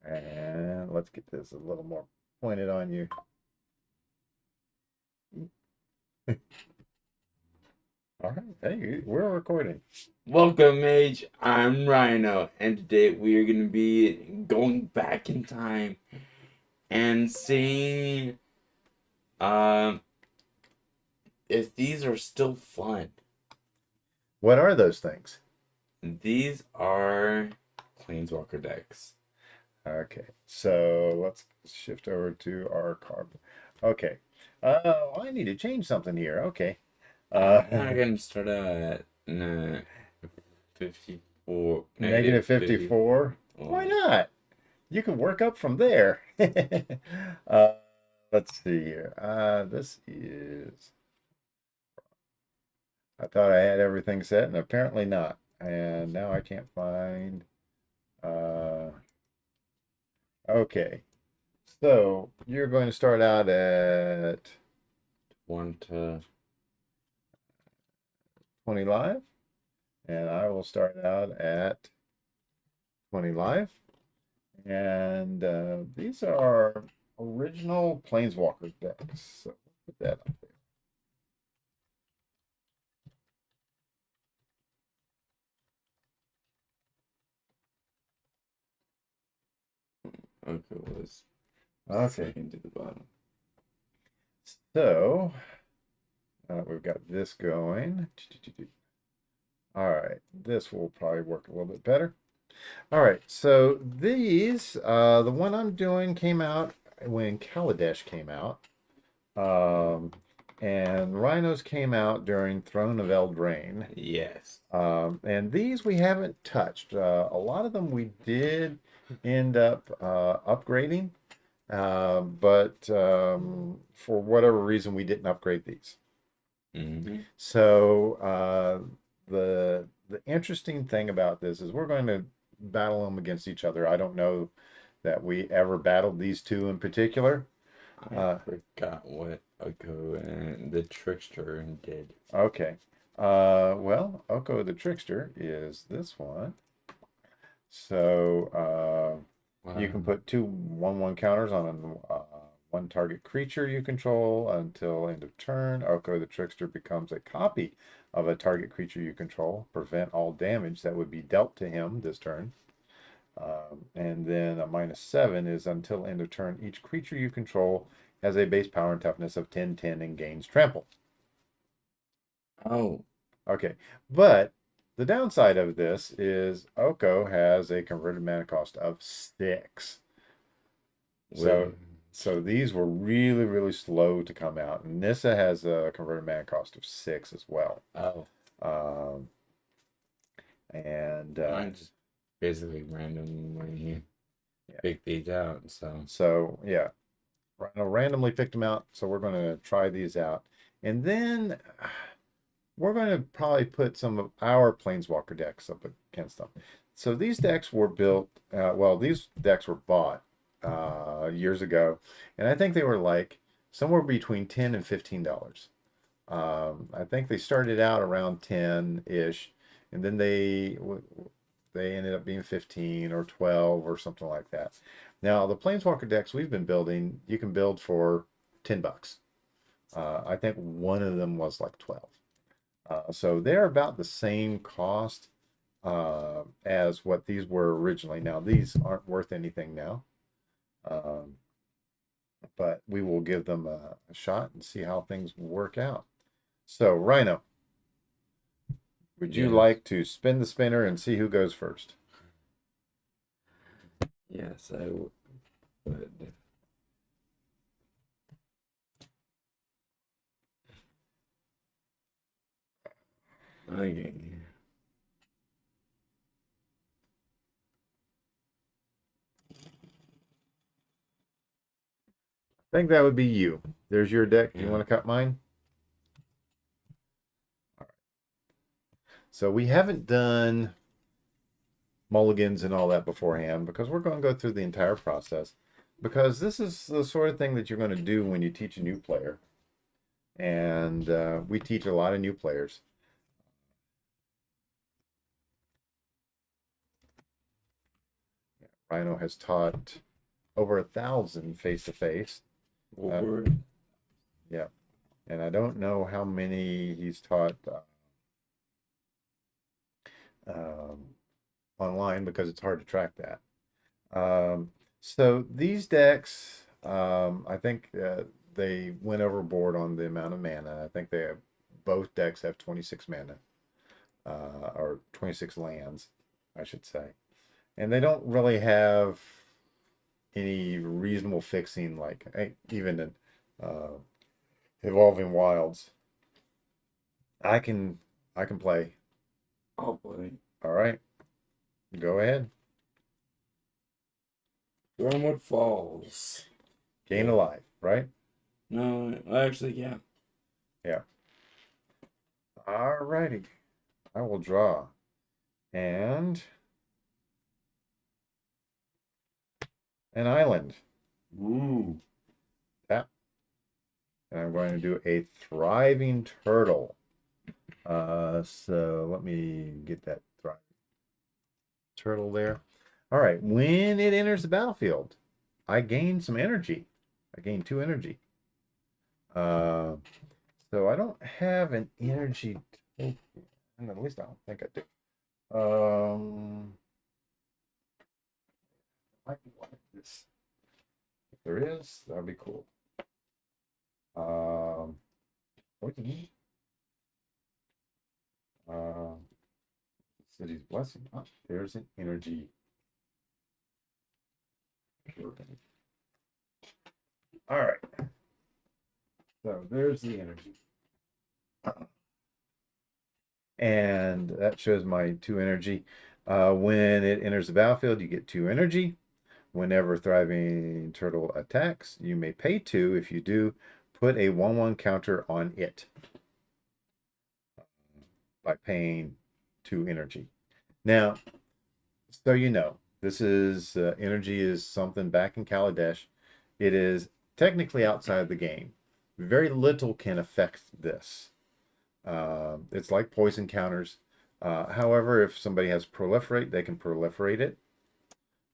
And let's get this a little more pointed on you. All right, hey, we're recording. Welcome, Mage. I'm Rhino, and today we are going to be going back in time and seeing um if these are still fun. What are those things? These are Planeswalker decks. Okay, so let's shift over to our card. Okay, I need to change something here. Okay, I'm not going to start out at 54, negative negative 50. 54. Why Oh, not? You can work up from there. uh, let's see here. This is. I thought I had everything set, and apparently not. And now I can't find. Uh, okay, so you're going to start out at one to 20 live, and I will start out at 20 live. And these are original Planeswalker decks. So put that up there. okay, was Okay, second to the bottom. so we've got this going. All right, this will probably work a little bit better. All right, so these, the one I'm doing came out when Kaladesh came out. Um, and Rhinos came out during Throne of Eldraine. Yes. And these we haven't touched. A lot of them we did end up upgrading, but for whatever reason we didn't upgrade these. Mm-hmm. So the interesting thing about this is we're going to battle them against each other. I don't know that we ever battled these two in particular. I forgot what Oko and the Trickster did. Okay. Well, Oko the Trickster is this one. So you can Wow. put two 1/1 counters on one target creature you control until end of turn. Oko the Trickster becomes a copy of a target creature you control. Prevent all damage that would be dealt to him this turn. And then a -7 is until end of turn. Each creature you control has a base power and toughness of 10/10 and gains trample. Oh, Okay, but the downside of this is Oko has a converted mana cost of 6. wait. So these were really, really slow to come out. And Nissa has a converted mana cost of 6 as well. Oh, Um, and I just basically randomly yeah, picked these out. So, so yeah, randomly picked them out. So we're going to try these out. And then we're going to probably put some of our Planeswalker decks up against them. So these decks were built, well, these decks were bought years ago, and I think they were like somewhere between $10 and $15. I think they started out around 10-ish, and then they ended up being 15 or 12 or something like that. Now, the Planeswalker decks we've been building, you can build for $10. I think one of them was like 12. So they're about the same cost as what these were originally. Now, these aren't worth anything now, um, but we will give them a shot and see how things work out. So, Rhino, would you yes. like to spin the spinner and see who goes first? Yes, I would. Okay. I think that would be you. There's your deck. Do you Yeah. want to cut mine? So we haven't done mulligans and all that beforehand because we're going to go through the entire process because this is the sort of thing that you're going to do when you teach a new player. And we teach a lot of new players. Rhino has taught over 1,000 face to face. Over. Yeah, and I don't know how many he's taught um, online because it's hard to track that. So these decks, I think they went overboard on the amount of mana. I think both decks have 26 mana, or 26 lands, I should say. And they don't really have any reasonable fixing, like even in uh, Evolving Wilds. I can play. Oh boy. All right, go ahead. Wormwood Falls. Gain a life, right? No, actually, yeah. Yeah. All righty. I will draw. And an island. Ooh. Tap. And I'm going to do a thriving turtle. So let me get that thriving turtle there. All right. When it enters the battlefield, I gain some energy. I gain 2 energy. So I don't have an energy token. At least I don't think I do. Might be like this. If there is, that'd be cool. Okay. City's blessing. Oh, there's an energy. All right. So there's the energy. And that shows my 2 energy. When it enters the battlefield, you get 2 energy. Whenever Thriving Turtle attacks, you may pay 2. If you do, put a 1/1 counter on it by paying 2 energy. Now, so you know, this is energy is something back in Kaladesh. It is technically outside the game. Very little can affect this. It's like poison counters. However, if somebody has proliferate, they can proliferate it.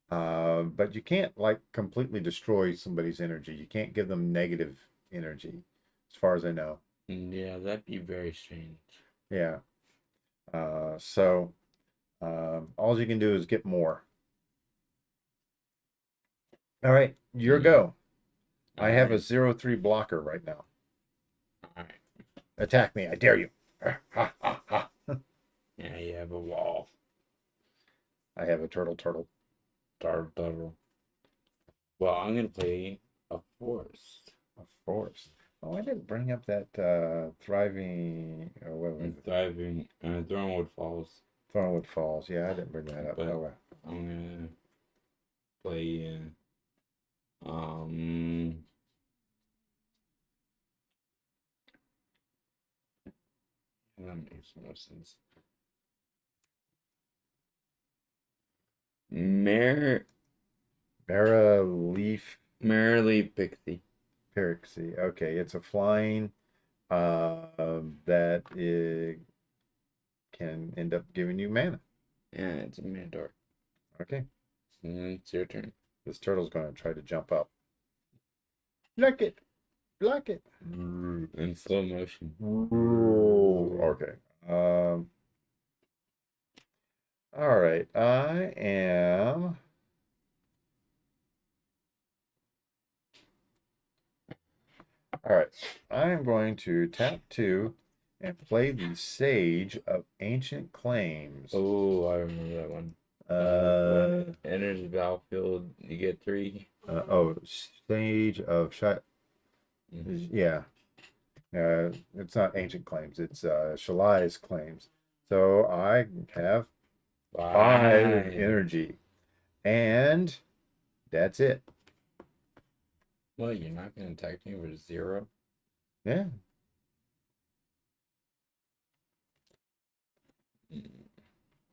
But you can't like completely destroy somebody's energy. You can't give them negative energy, as far as I know. Yeah, that'd be very strange. Yeah. So all you can do is get more. All right, your go. I have a 0/3 blocker right now. Alright. Attack me, I dare you. Ha, ha, ha. Yeah, you have a wall. I have a turtle. Turtle. Well, I'm gonna play a forest. Of course. Oh, I didn't bring up that thriving. Oh, what was And it? thriving Thornwood Falls. Thornwood Falls. Yeah, I didn't bring that up. But Oh, well. I'm gonna play um that makes no sense. Mare Mara Leaf Merrily Pixie. Pyrexy. Okay, it's a flying that it can end up giving you mana. Yeah, it's a Mandor. Okay, And it's your turn. this turtle's going to try to jump up. Block it. Block it. In slow motion. Okay. All right. I am. All right. I am going to tap 2 and play the Sage of Ancient Claims. Oh, I remember that one. When it enters the battlefield, you get 3. Sage of Shut. Mm-hmm. Yeah. It's not Ancient Claims. It's Shalai's Claims. So I have 5 energy, and that's it. Well, you're not gonna attack me with 0. Yeah.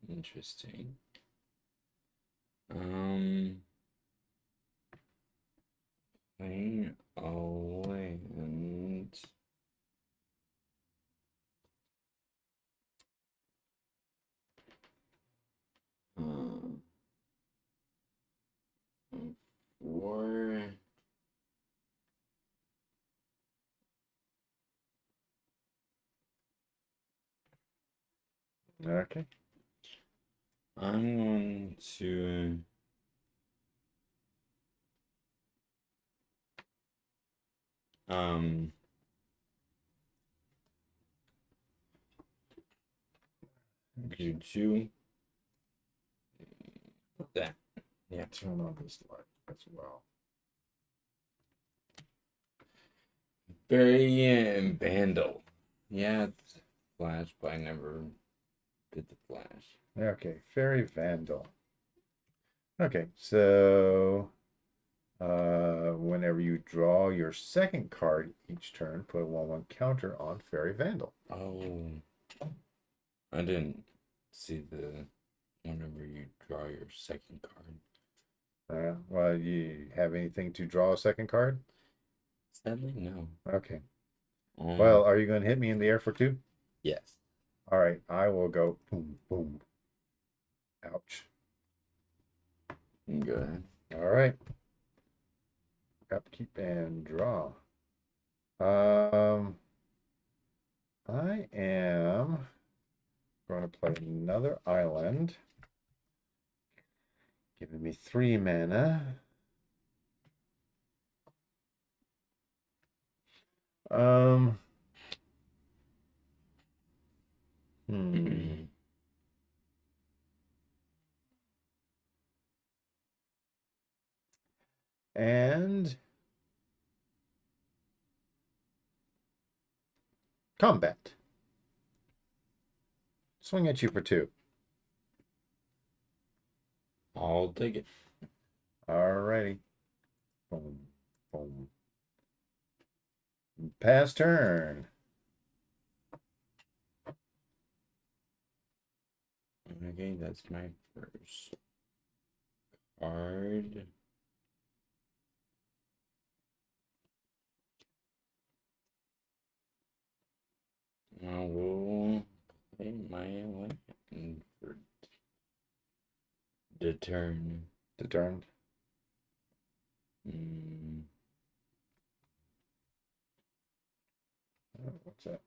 Interesting. Playing a land. Or Okay. I'm going to um do two. That. Yeah. Turn on this light as well. Very Vandal. Yeah, it's Flash, but I never did the Flash. Okay, Fairy Vandal. Okay, so whenever you draw your second card each turn, put a 1/1 counter on Fairy Vandal. Oh, I didn't see the whenever you draw your second card. Well, you have anything to draw a second card? Sadly, no. Okay. Well, Um, are you going to hit me in the air for 2? yes. All right, I will go boom, boom. Ouch. Good. All right. Upkeep and draw. I am going to play another island, giving me 3 mana. Um, hmm. And combat. Swing at you for 2. I'll take it. Alrighty. Boom, boom. Pass turn. Okay, that's my first card. I will play my land for the turn. The turn. Oh, what's that?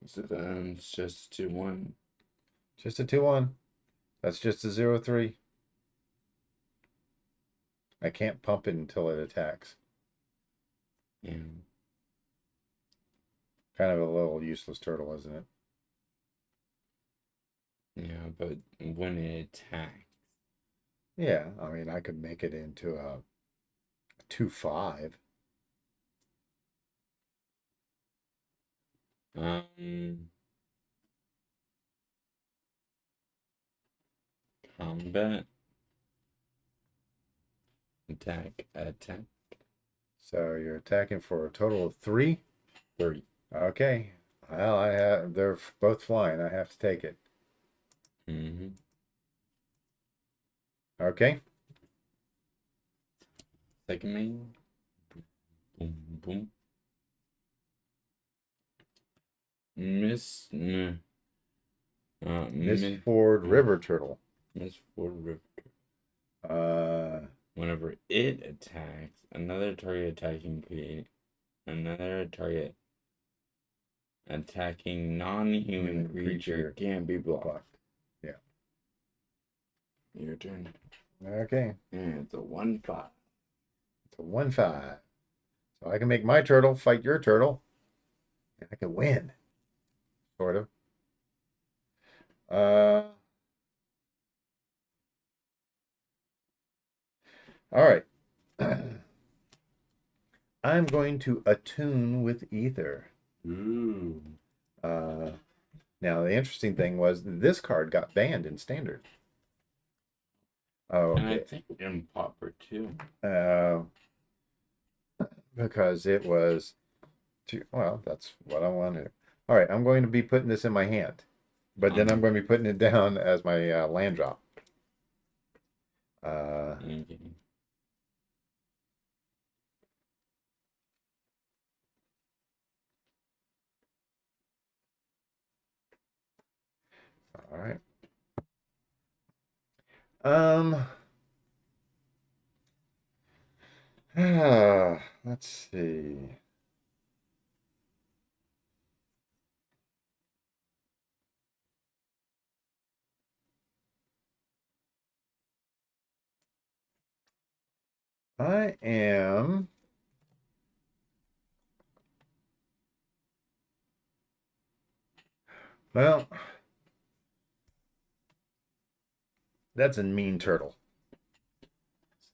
So then it's just 2-1. Just a 2/1. That's just a 0/3. I can't pump it until it attacks. Yeah. Kind of a little useless turtle, isn't it? Yeah, but when it attacks. Yeah, I mean, I could make it into a 2/5. Combat. Attack. So you're attacking for a total of 3? 30. Okay. Well, they're both flying. I have to take it. Okay. Second main. Boom, boom. Mistford River Turtle. Mistford River. Uh, Whenever it attacks, another target attacking non-human creature can't be blocked. Yeah. Your turn. Okay. And it's a 1/5. It's a 1/5. So I can make my turtle fight your turtle. And I can win. Sort of. All right. I'm going to attune with ether. Ooh. Now the interesting thing was this card got banned in standard. Oh, And I okay. think in Pauper too. Because it was too, well, that's what I wanted. All right, I'm going to be putting this in my hand, but then I'm going to be putting it down as my land drop. Okay. All right. Um, let's see. I am. Well, that's a mean turtle.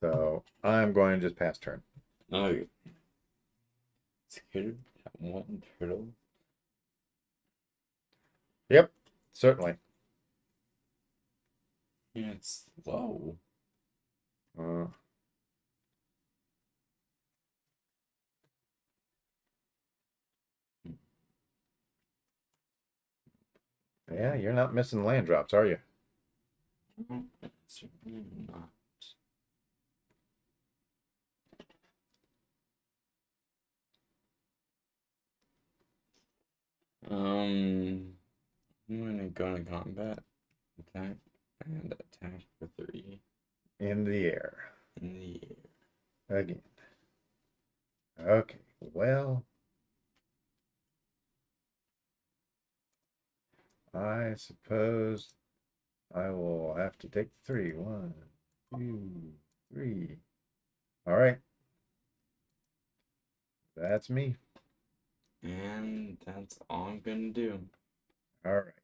So I'm going to just pass turn. Oh, scared of that one turtle? Yep, certainly. Yeah, it's slow. Uh, yeah, you're not missing land drops, are you? No, certainly not. I'm gonna go into combat, attack, and attack for 3 In the air in the air. again. Okay, well, I suppose I will have to take the three. One, two, three. All right, that's me. And that's all I'm gonna do. All right.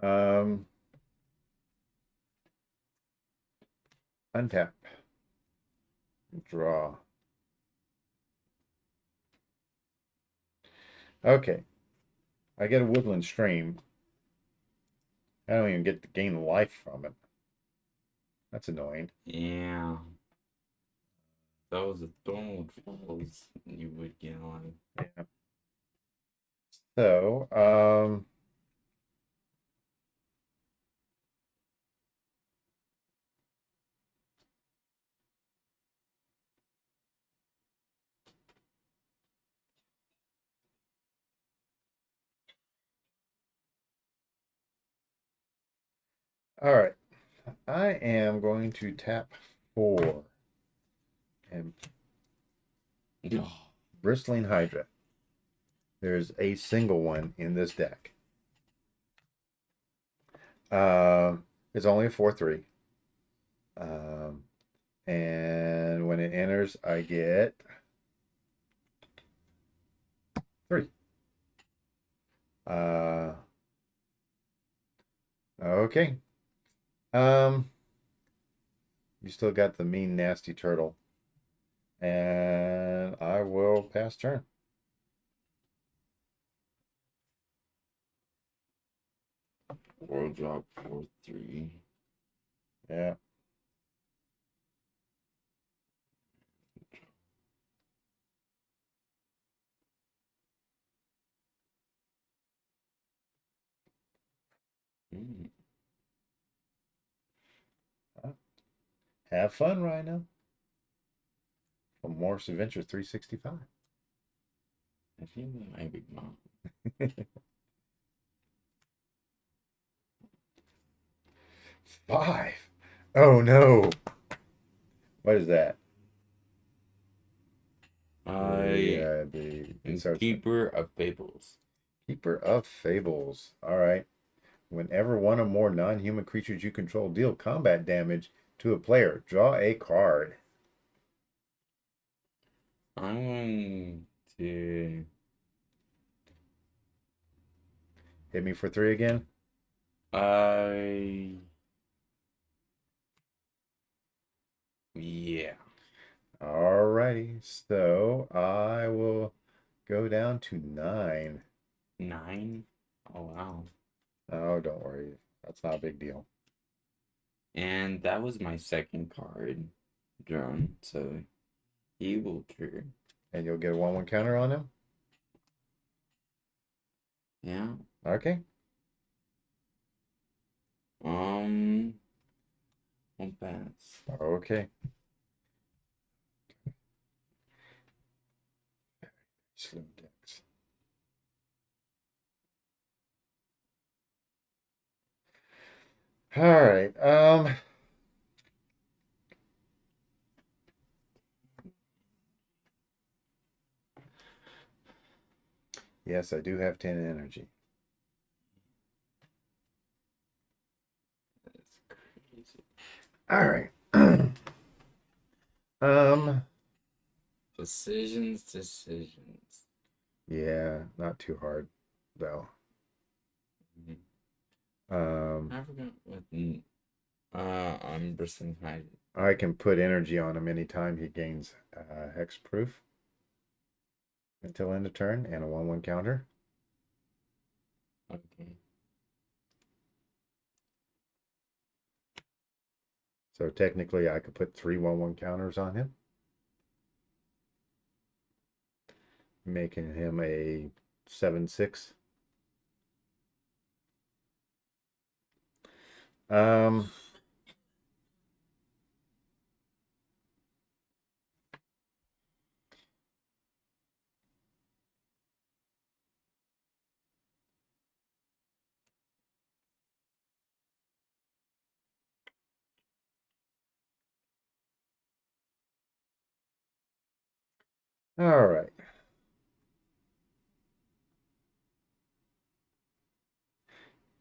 Um, untap, draw. Okay, I get a woodland stream. I don't even get to gain life from it. That's annoying. Yeah. That was a Thornwood Falls you would get on. Yeah. So, all right. I am going to tap 4 and Bristling Hydra. There's a single one in this deck. It's only a 4/3. Um, and when it enters, I get 3. Uh, okay. Um, you still got the mean, nasty turtle. And I will pass turn. World drop 4/3. Yeah. Mm. Have fun, Rhino. From Morris Adventure 365. I think that might be mom. 5. Oh no. What is that? I The am inserts. Keeper of Fables. Keeper of Fables. All right. Whenever one or more non-human creatures you control deal combat damage to a player, draw a card. I'm going to. Hit me for 3 again. I. Yeah. Alrighty. So I will go down to 9. 9. Oh, wow. Oh, don't worry. That's not a big deal. And that was my second card drawn. So he will turn. And you'll get a 1/1 counter on him. Yeah. Okay. Um. One pass. Okay. Slim decks. All right. Yes, I do have 10 energy. That's crazy. All right. Um, Decisions. yeah, not too hard though. Mhm. Um, I forgot what. I'm bursting high. I can put energy on him anytime he gains hexproof until end of turn and a 1/1 counter. Okay. So technically, I could put 3/1/1 counters on him, making him a 7/6. Um, all right.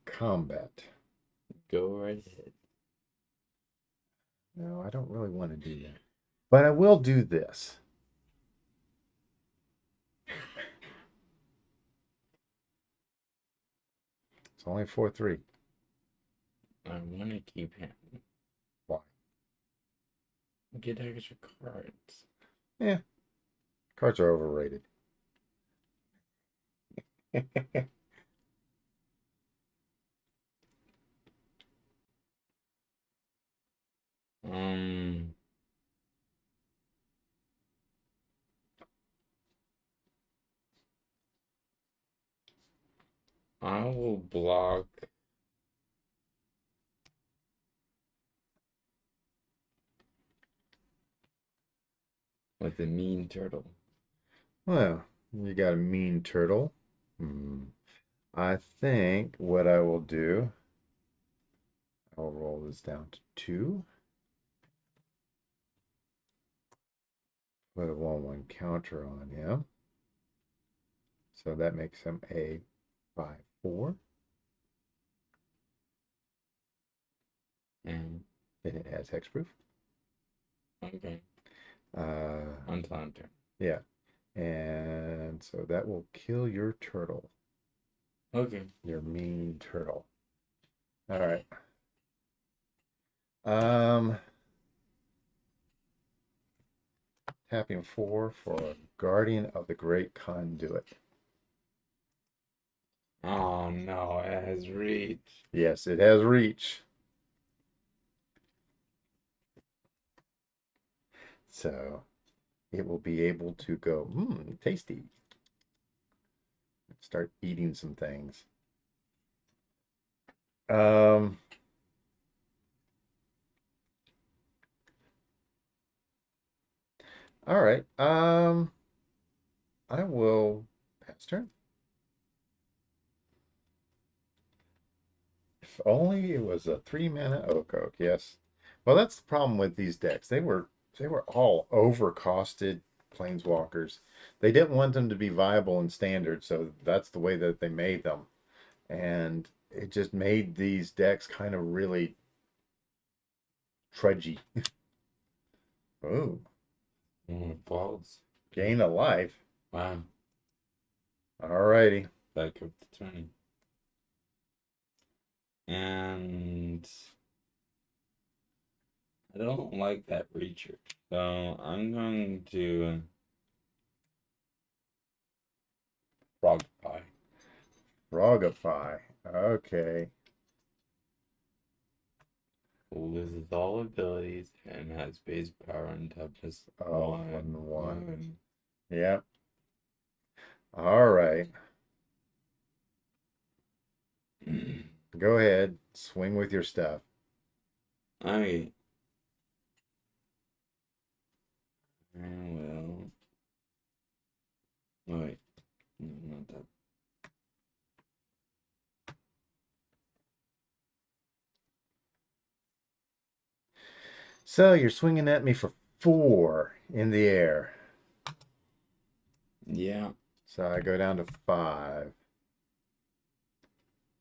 Combat. Go right ahead. No, I don't really want to do that. But I will do this. It's only 4/3. I want to keep him. Why? Get extra cards. Yeah, cards are overrated. Um, I will block with a mean turtle. Well, you got a mean turtle. Hmm. I think what I will do, I'll roll this down to 2. Put a 1/1 counter on him. So that makes him a 5/4. And And it has hexproof. okay, Uh, until end turn. yeah. And so that will kill your turtle. Okay. Your mean turtle. All right. Um, tapping 4 for Guardian of the Great Conduit. Oh no, it has reach. Yes, it has reach. So it will be able to go, tasty. Start eating some things. Um, all right. I will pass turn. If only it was a 3-mana oak oak. Yes. Well, that's the problem with these decks. They were all overcosted planeswalkers. They didn't want them to be viable in standard, so that's the way that they made them. And it just made these decks kind of really trudgy. Oh, Balls. gain a life. Wow. Alrighty. Back up to 20. And I don't like that reacher. So I'm going to frog pie. Frogify. Okay. Loses all abilities and has base power and toughness Oh, 1. 1/1. Yep. All right. Go ahead. Swing with your stuff. I will. Oh, wait. No, not that. So you're swinging at me for 4 in the air. Yeah. So I go down to 5.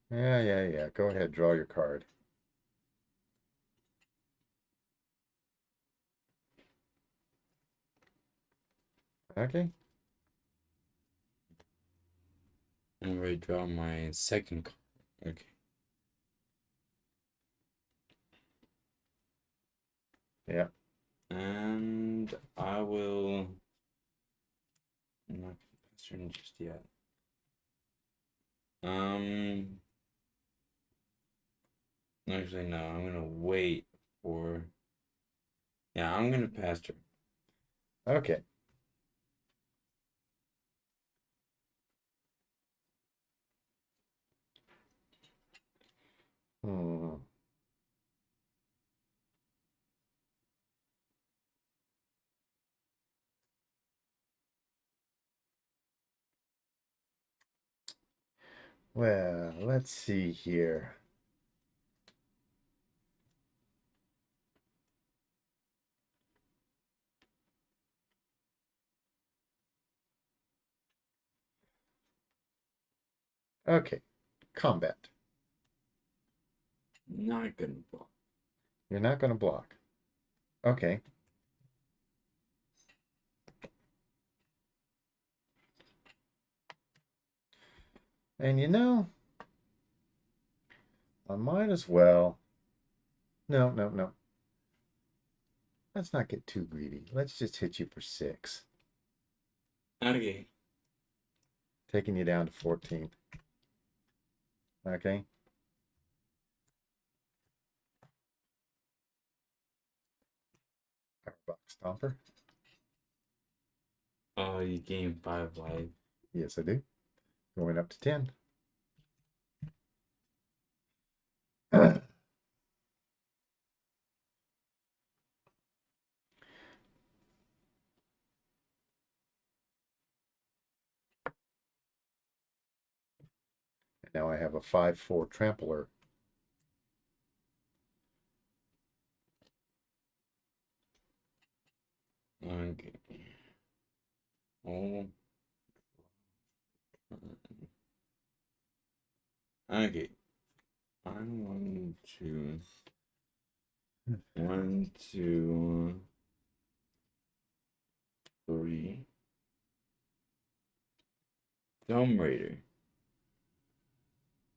Yeah. Go ahead, draw your card. Okay. I'm going to draw my second card. Okay. Yeah. And I will. I'm not going to pass turn just yet. Actually, no. I'm gonna wait for. Yeah, I'm gonna pass turn. Okay. Hmm. Well, let's see here. Okay. Combat. Not gonna block. You're not going to block. Okay. And you know, I might as well. No. Let's not get too greedy. Let's just hit you for 6. Okay. Taking you down to 14. Okay. Box Stomper. Oh, you gain 5 life. Yes, I do. Going up to 10. Now I have a 5/4 trampler. Okay. Oh. Okay. I'm going to. 1, 2, 3. Dome Raider.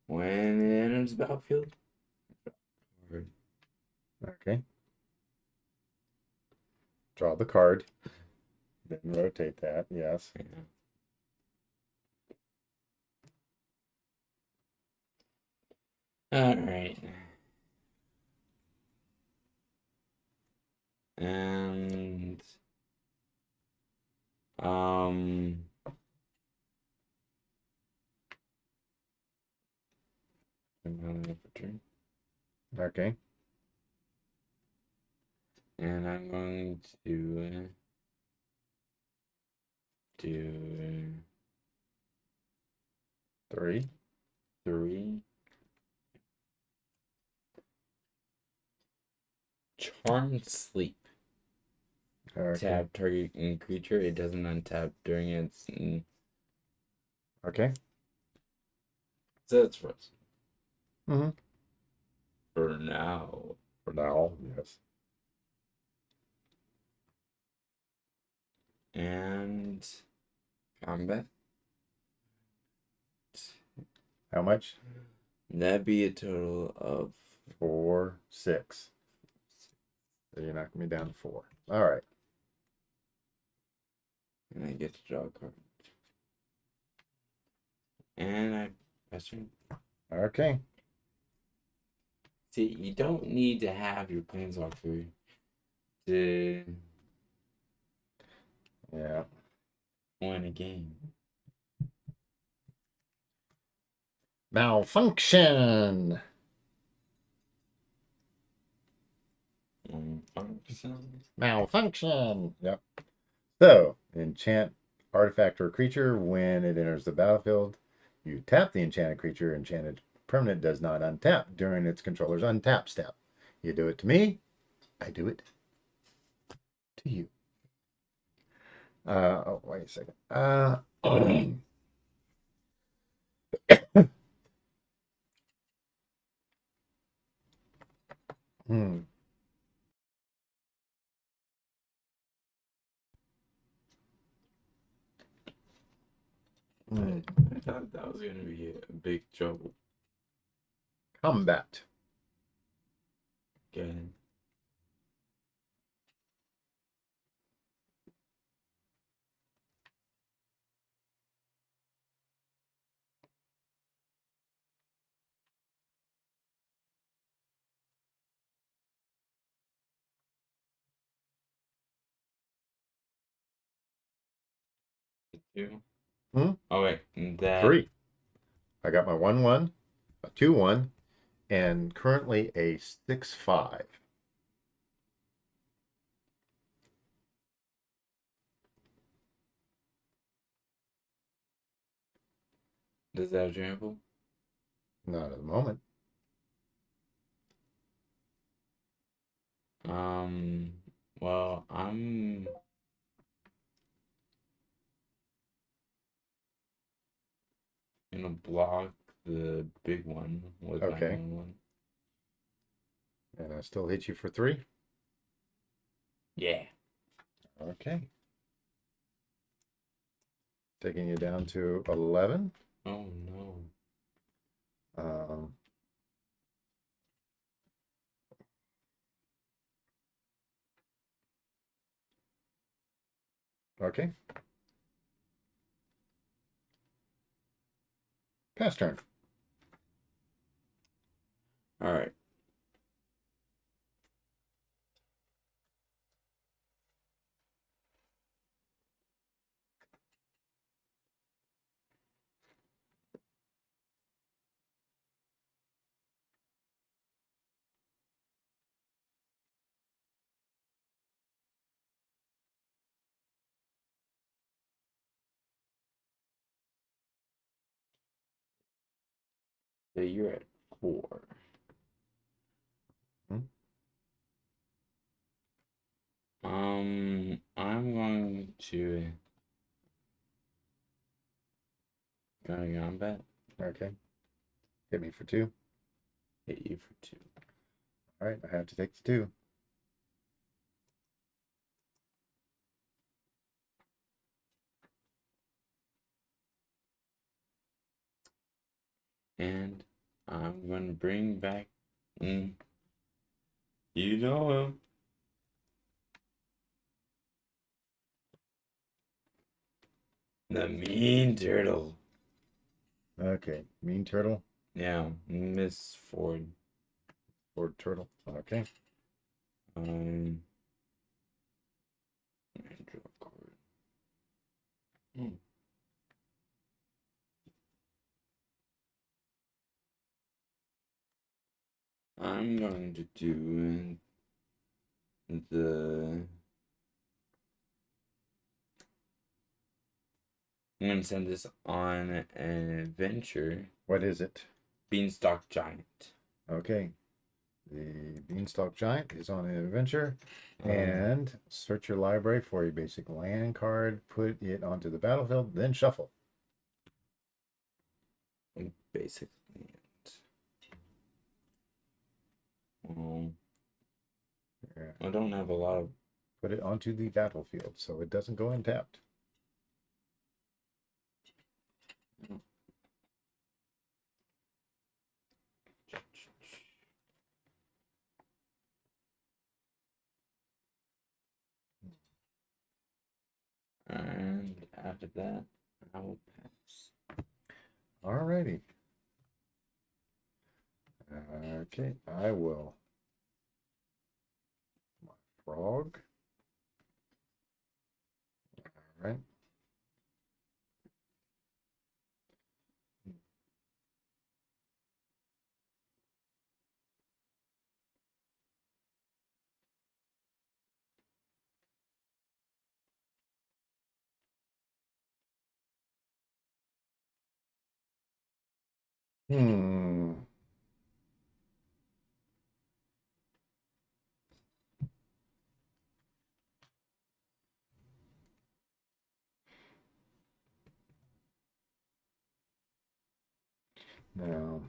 When it enters the battlefield. Okay. Draw the card. Then rotate that. Yes. Yeah. All right. And another turn. Okay. And I'm going to do 3. 3. Charmed Sleep. Okay. Tap target creature. It doesn't untap during its. Okay. So that's for us. Mm-hmm. For now. For now, yes. And combat. How much? That'd be a total of 4, 6. So you knocked me down to 4. All right. and I get to draw a card. And I pass turn. Okay. See, you don't need to have your Planeswalker to Yeah. win a game. Malfunction. Malfunction. Yep. So, enchant artifact or creature when it enters the battlefield. You tap the enchanted creature. Enchanted permanent does not untap during its controller's untap step. You do it to me, I do it to you. Oh, wait a second. hmm. Hmm. I thought that was gonna be a big trouble. Combat. Good. Two. Hmm? Oh wait, that 3. I got my 1/1, a 2/1, and currently a 6/5. does that have trample? Not at the moment. Well, I'm gonna block the big one with my Okay. 1/1. And I still hit you for 3. Yeah. Okay. Taking you down to 11. Oh no. Um, okay. Pass turn. All right. So you're at 4. Hmm? I'm going to go to combat. Okay. Hit me for 2. Hit you for 2. All right. I have to take the 2. And I'm going to bring back. You know him. The mean turtle. Okay. Mean turtle Yeah, Miss Ford. or turtle. Okay. Um, and draw a card. I'm going to do the. I'm going to send this on an adventure. What is it? Beanstalk Giant. Okay. The Beanstalk Giant is on an adventure. And search your library for a basic land card, put it onto the battlefield, then shuffle. Basic land. Yeah. I don't have a lot of. Put it onto the battlefield so it doesn't go untapped. And after that, I will pass. Alrighty. Okay, I will. My frog. All right. Hmm. No.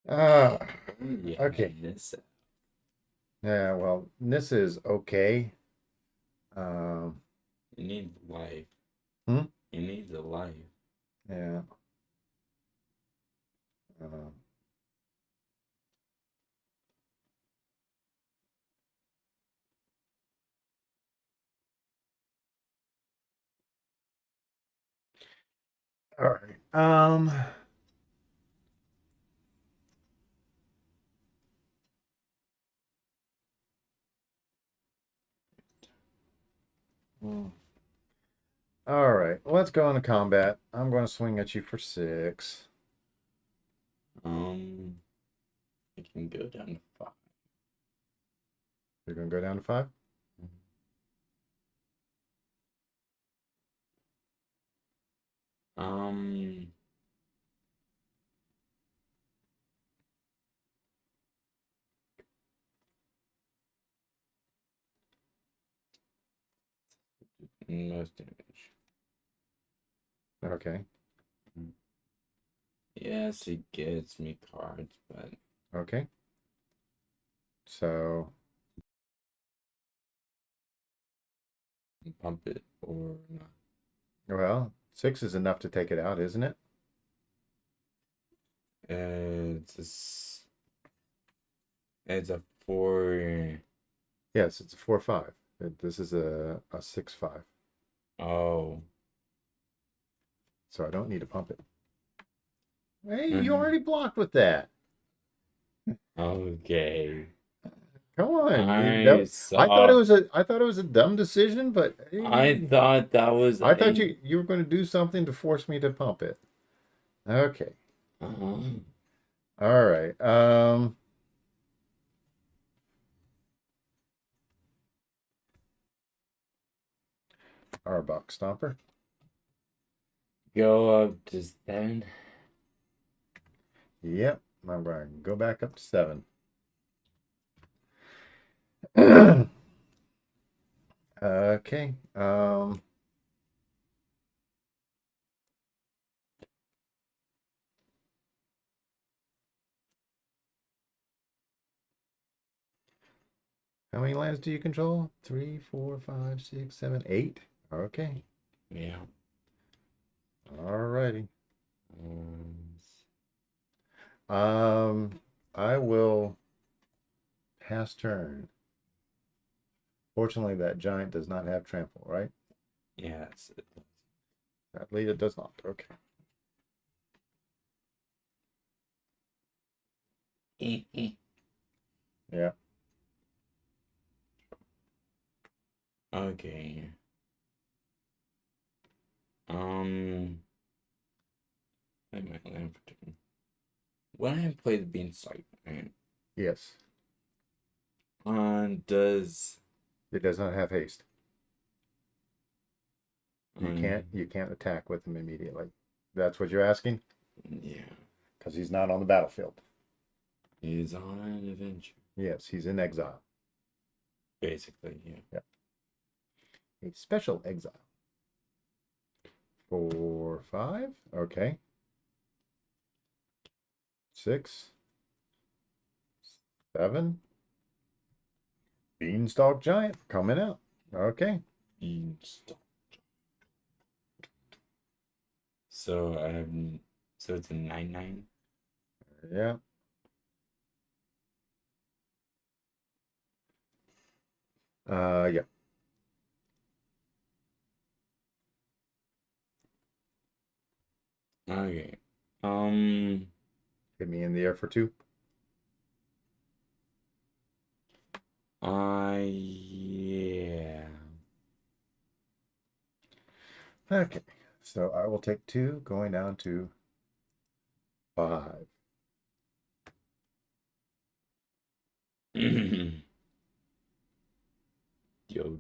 Ah, Yeah, okay. this. Yeah, well, this is okay. Um, You need life. hmm? You need the life. Yeah. Uh, all right. Hmm. All right. Let's go into combat. I'm going to swing at you for 6. I can go down to 5. You're going to go down to 5? Um, most damage. Okay. Yes, it gets me cards, but Okay. So, pump it or not. well, 6 is enough to take it out, isn't it? It's a 4. Yes, it's a 4/5. This is a 6/5. Oh. So I don't need to pump it. Hey, you already blocked with that. Okay. Come on. I saw. I thought it was a dumb decision, but I hey, thought that was I thought a. you were going to do something to force me to pump it. Okay. Uh-huh. All right. Our box stomper. Go up to 7. Yep. I'm going to go back up to 7. Okay. How many lands do you control? 3, 4, 5, 6, 7, 8. Okay. Yeah. All righty. Um, I will pass turn. Fortunately, that giant does not have trample, right? yes. Sadly, it does not. Okay. Yeah. Okay. Um, I might land for 2. When I play the Beanstalk, right? Yes. Does It does not have haste. um You can't attack with him immediately. That's what you're asking? yeah, Because he's not on the battlefield. he's on an adventure. Yes, he's in exile. Basically, yeah. Yep. A special exile. 4, 5. Okay. 6, 7. Beanstalk giant coming out. Okay. Beanstalk. So I have so it's a 9/9. Yeah. Yeah. Okay. Um Hit me in the air for 2. yeah. Okay. So I will take 2, going down to 5.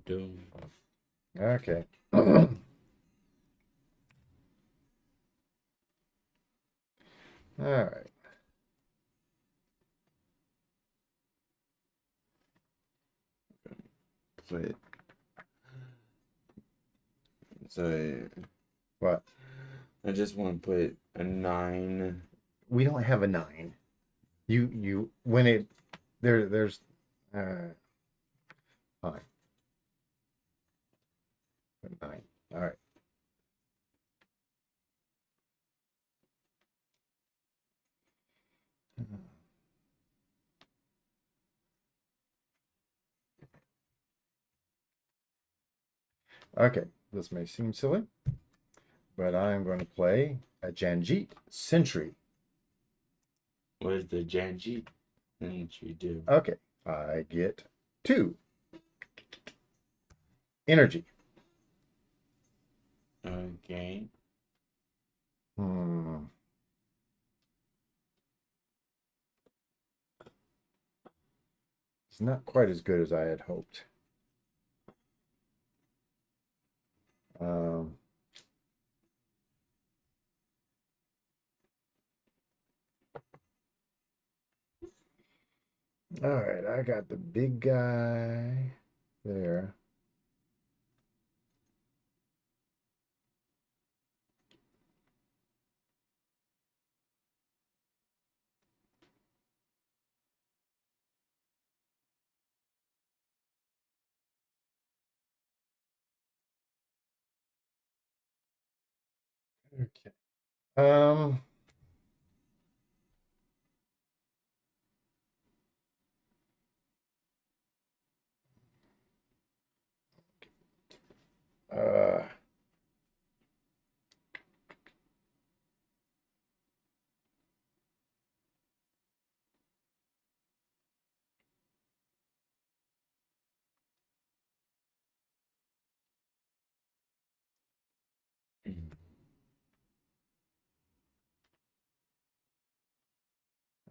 dum. Okay. All right. Put so What? I just want to put a 9. We don't have a 9. You when it there's fine. A 9. All right. Okay, this may seem silly, but I'm going to play a Janjit Sentry. What does the Janji Sentry do? Okay, I get 2 energy. Okay. Hmm. It's not quite as good as I had hoped. Um, all right, I got the big guy there. Okay. Um, uh,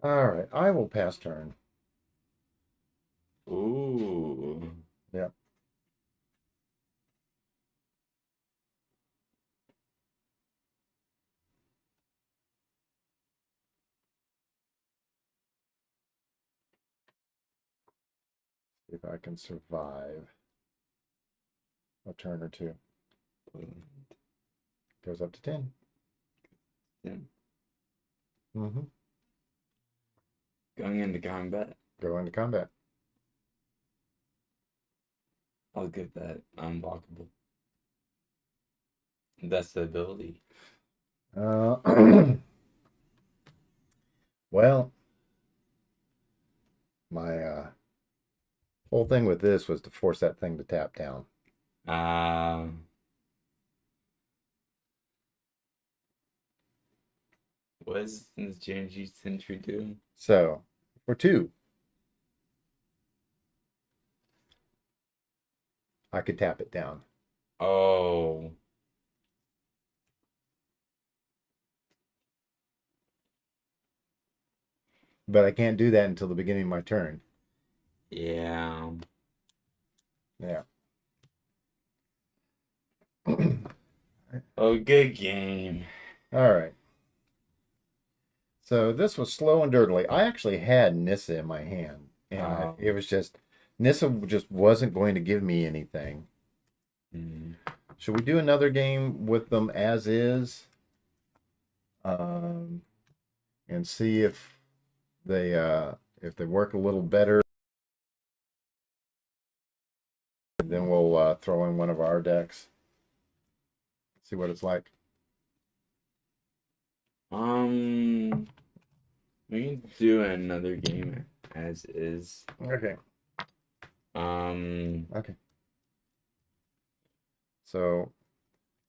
all right, I will pass turn. Ooh. Yep. If I can survive a turn or two. Goes up to 10. Yeah. Mm-hmm. Going into combat, Go into combat. I'll give that unblockable. That's the ability. Uh, well, my whole thing with this was to force that thing to tap down. What does this Janji Sentry do? So for 2, I could tap it down. Oh. But I can't do that until the beginning of my turn. Yeah. Yeah. Oh, good game. All right. So this was slow and dirtily. I actually had Nissa in my hand, and it was just Nissa just wasn't going to give me anything. Mm. Should we do another game with them as is? And see if they work a little better. Then we'll throw in one of our decks. See what it's like. We can do another game as is. Okay. Okay. So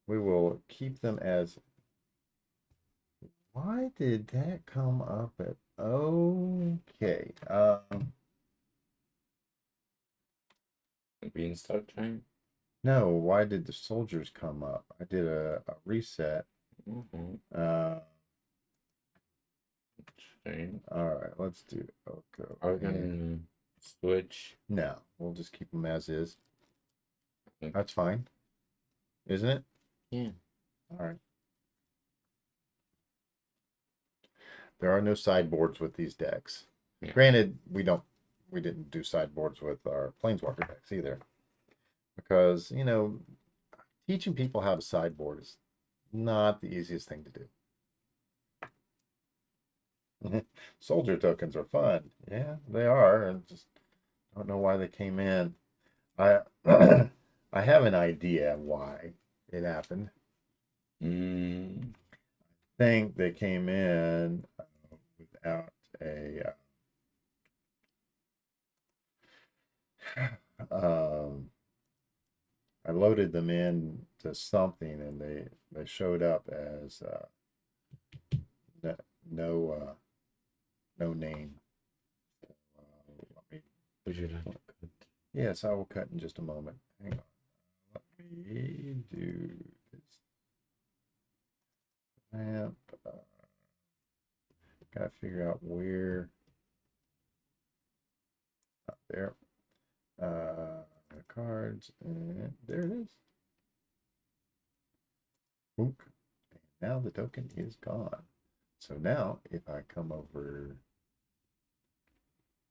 we will keep them as. Why did that come up at? Okay. Being stuck time. No. Why did the soldiers come up? I did a reset. Mm-hmm. All right. Let's do. Okay. Are we gonna switch? No, we'll just keep them as is. That's fine, isn't it? Yeah. All right. There are no sideboards with these decks. Yeah. Granted, we didn't do sideboards with our Planeswalker decks either, because teaching people how to sideboard is not the easiest thing to do. Soldier tokens are fun. Yeah, they are. And just don't know why they came in. I I have an idea why it happened. Mm. I think they came in without a I loaded them in to something and they showed up as no no, no name. Let me, Would you like to cut? yes, I will cut in just a moment. Hang on. Let me do this. Lamp. Gotta figure out where. Up there. Cards. And there it is. Book. And now the token is gone. So now if I come over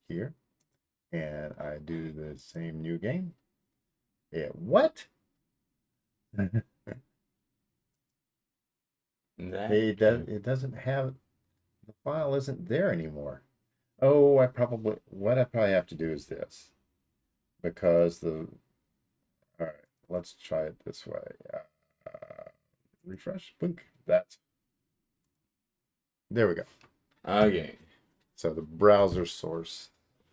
here and I do the same new game, what? It doesn't have, the file isn't there anymore. Oh, what I probably have to do is this, because all right, let's try it this way. Refresh, boink, there we go. Okay. So the browser source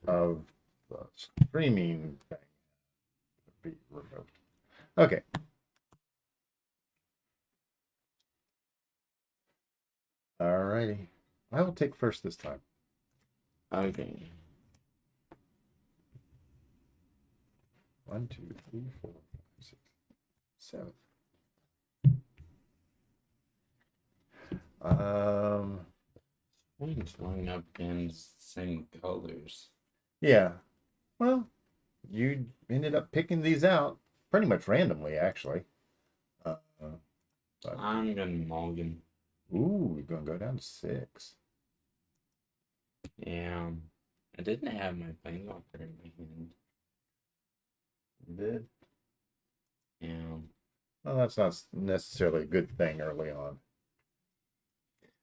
of the streaming thing will be removed. Okay. All righty. I will take first this time. Okay. 1, 2, 3, 4, 5, 6, 7. It's lining up in same colors. Yeah. Well, you ended up picking these out pretty much randomly, actually. But, I'm gonna mulligan. ooh, we're gonna go down to 6. Yeah. I didn't have my Planeswalker in my hand. You did? Yeah. Well, that's not necessarily a good thing early on.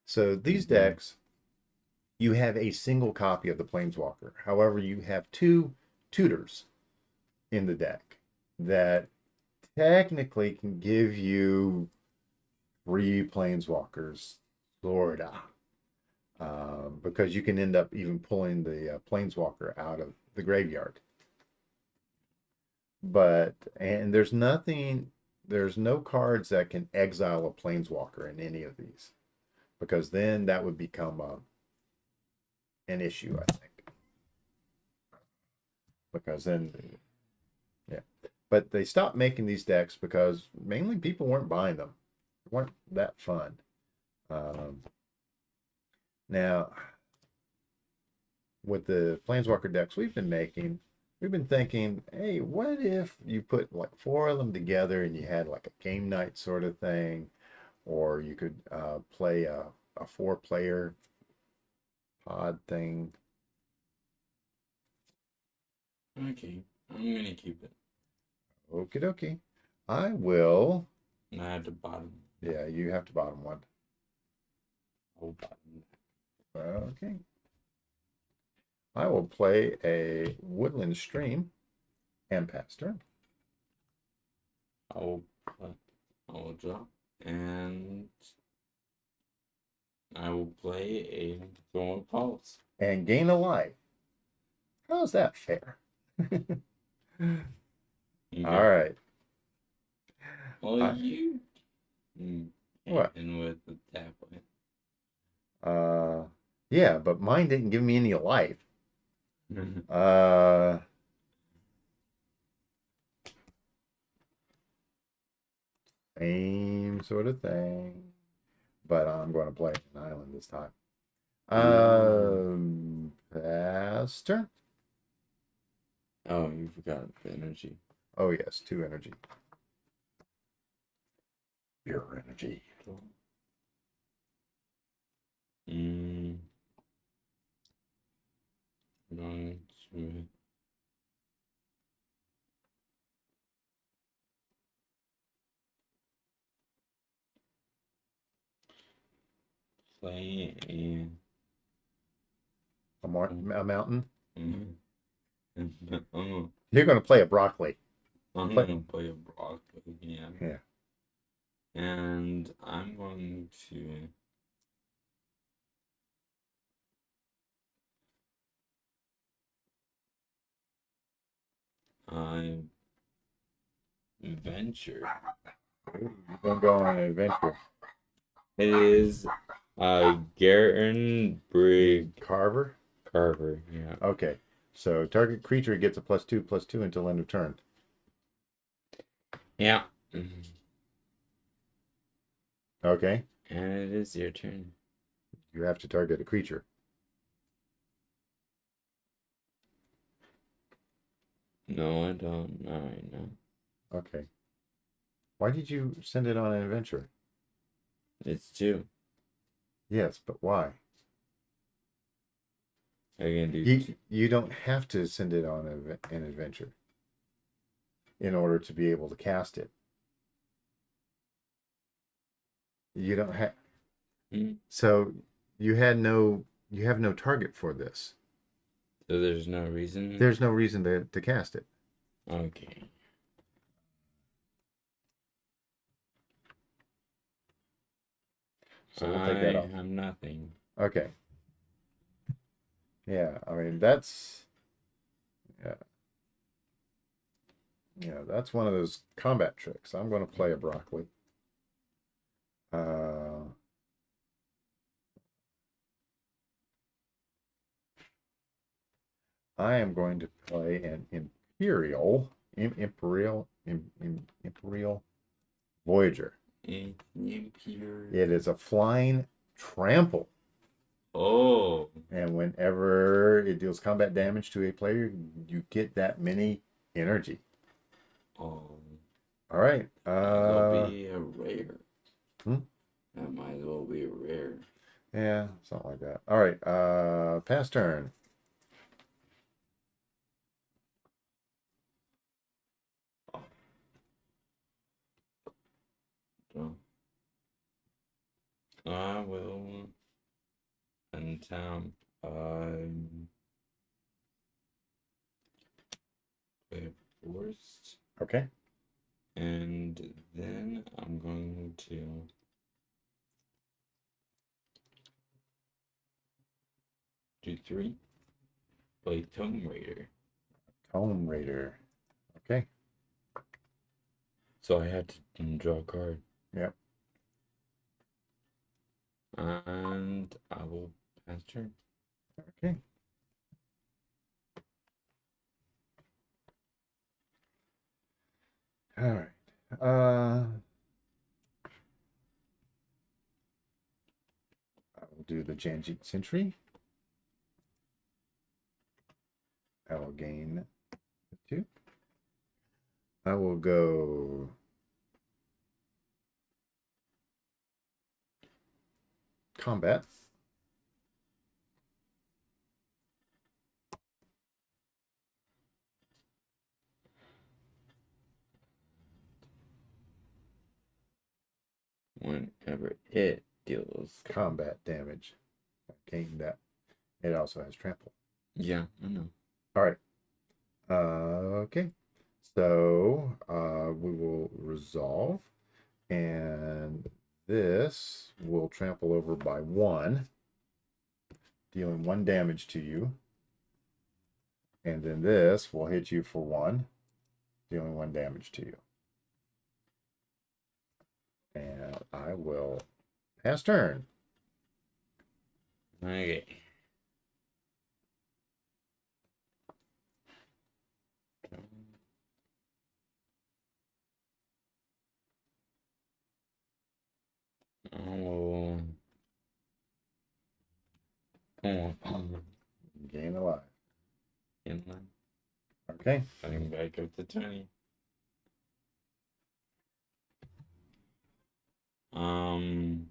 So these decks, you have a single copy of the Planeswalker. However, you have 2 tutors in the deck that technically can give you 3 Planeswalkers, sorta. Because you can end up even pulling the Planeswalker out of the graveyard. And there's no cards that can exile a Planeswalker in any of these, because then that would become an issue, I think. Because then, yeah. But they stopped making these decks because mainly people weren't buying them. They weren't that fun. Now, with the Planeswalker decks we've been making, we've been thinking, hey, what if you put like 4 of them together and you had like a game night sort of thing, or you could play a 4-player pod thing. Okay. I'm gonna keep it. Okie dokie. I will. I had to bottom. Yeah, you have to bottom one. Oh, bottom. Okay. I will play a Woodland Stream and pass turn. I will drop, and I will play a Thorn Pulse. And gain a life. How's that fair? All right. Well, you what? And with the tablet. Yeah, but mine didn't give me any life. Uh, Same sort of thing, but I'm going to play an island this time. Pass turn. Oh, you forgot the energy. Oh yes, 2 energy. Pure energy. Mm. Going to play A mountain. I'm gonna, You're going to play a broccoli. I'm Play. gonna play a broccoli, yeah. Yeah. And I'm going to venture. You're going to go on an adventure. It is Garen Brig Carver. Carver, yeah. Okay. So target creature gets a +2/+2 until end of turn. Yeah. Okay. And it is your turn. You have to target a creature. No, I don't. Not right now. Okay. Why did you send it on an adventure? It's 2. Yes, but why? I can do You don't have to send it on an adventure in order to be able to cast it. You don't have. So you have no target for this. So there's no reason. There's no reason to cast it. Okay. So we'll take that off. I have nothing. Okay. Yeah, I mean that's that's one of those combat tricks. I'm going to play a broccoli. I am going to play an Imperial Voyager. Imperial. It is a flying trample. Oh. And whenever it deals combat damage to a player, you get that many energy. Oh. All right. That'll be a rare. Hmm? That might as well be a rare. Yeah, something like that. All right. Pass turn. So I will untap play forced. Okay. And then I'm going to do 3. Play Tomb Raider. Tomb Raider. Okay. So I had to draw a card. Yep. And I will pass turn. Okay. All right. I will do the Janjit Sentry. I will gain 2. I will go combat. Whenever it deals combat damage. Gain that. It also has trample. Yeah, I know. All right. Okay. So we will resolve, and this will trample over by 1, dealing 1 damage to you. And then this will hit you for 1, dealing 1 damage to you. And I will pass turn. Okay. Oh. Gain a life. Inland. Okay. Coming back up to 20. Um,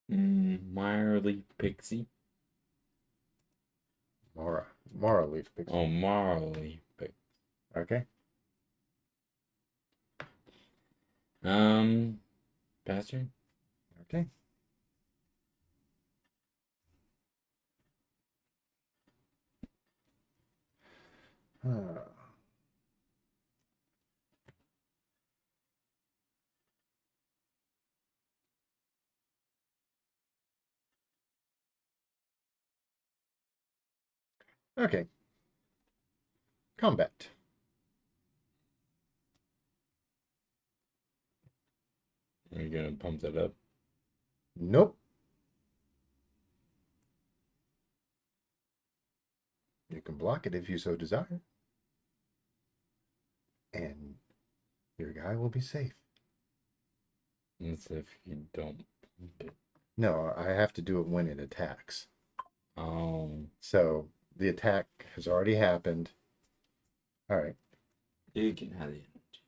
Marley Pixie. Mara leaf pixie. Oh, Marley Pixie. Okay. Bastard. Okay. Uh, okay. Combat. Are you gonna pump that up? Nope. You can block it if you so desire. And your guy will be safe. As if you don't pump it. No, I have to do it when it attacks. Oh, So the attack has already happened. All right. you can have the energy.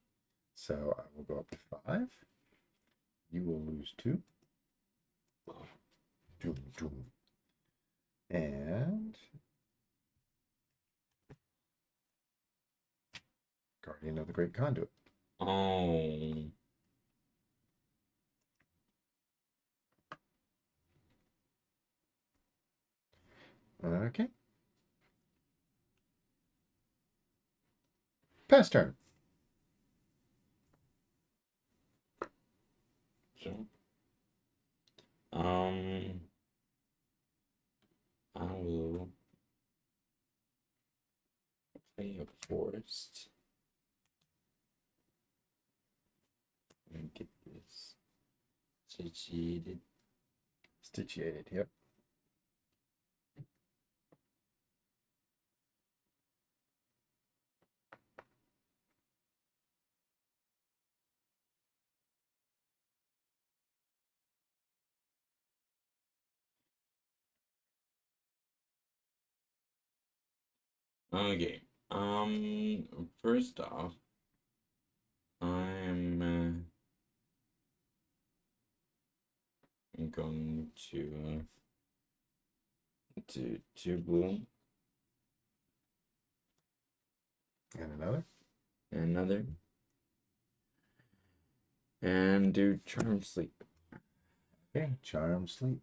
So I will go up to 5. You will lose 2. Doom, doom. And Guardian of the Great Conduit. Oh, Okay. Pass turn. sure. Um, I will play a forest and get this situated. Stitchiated. Yep. Okay. First off, I'm going to do 2 blue And another. and another, and do charm sleep. Okay. Charm sleep.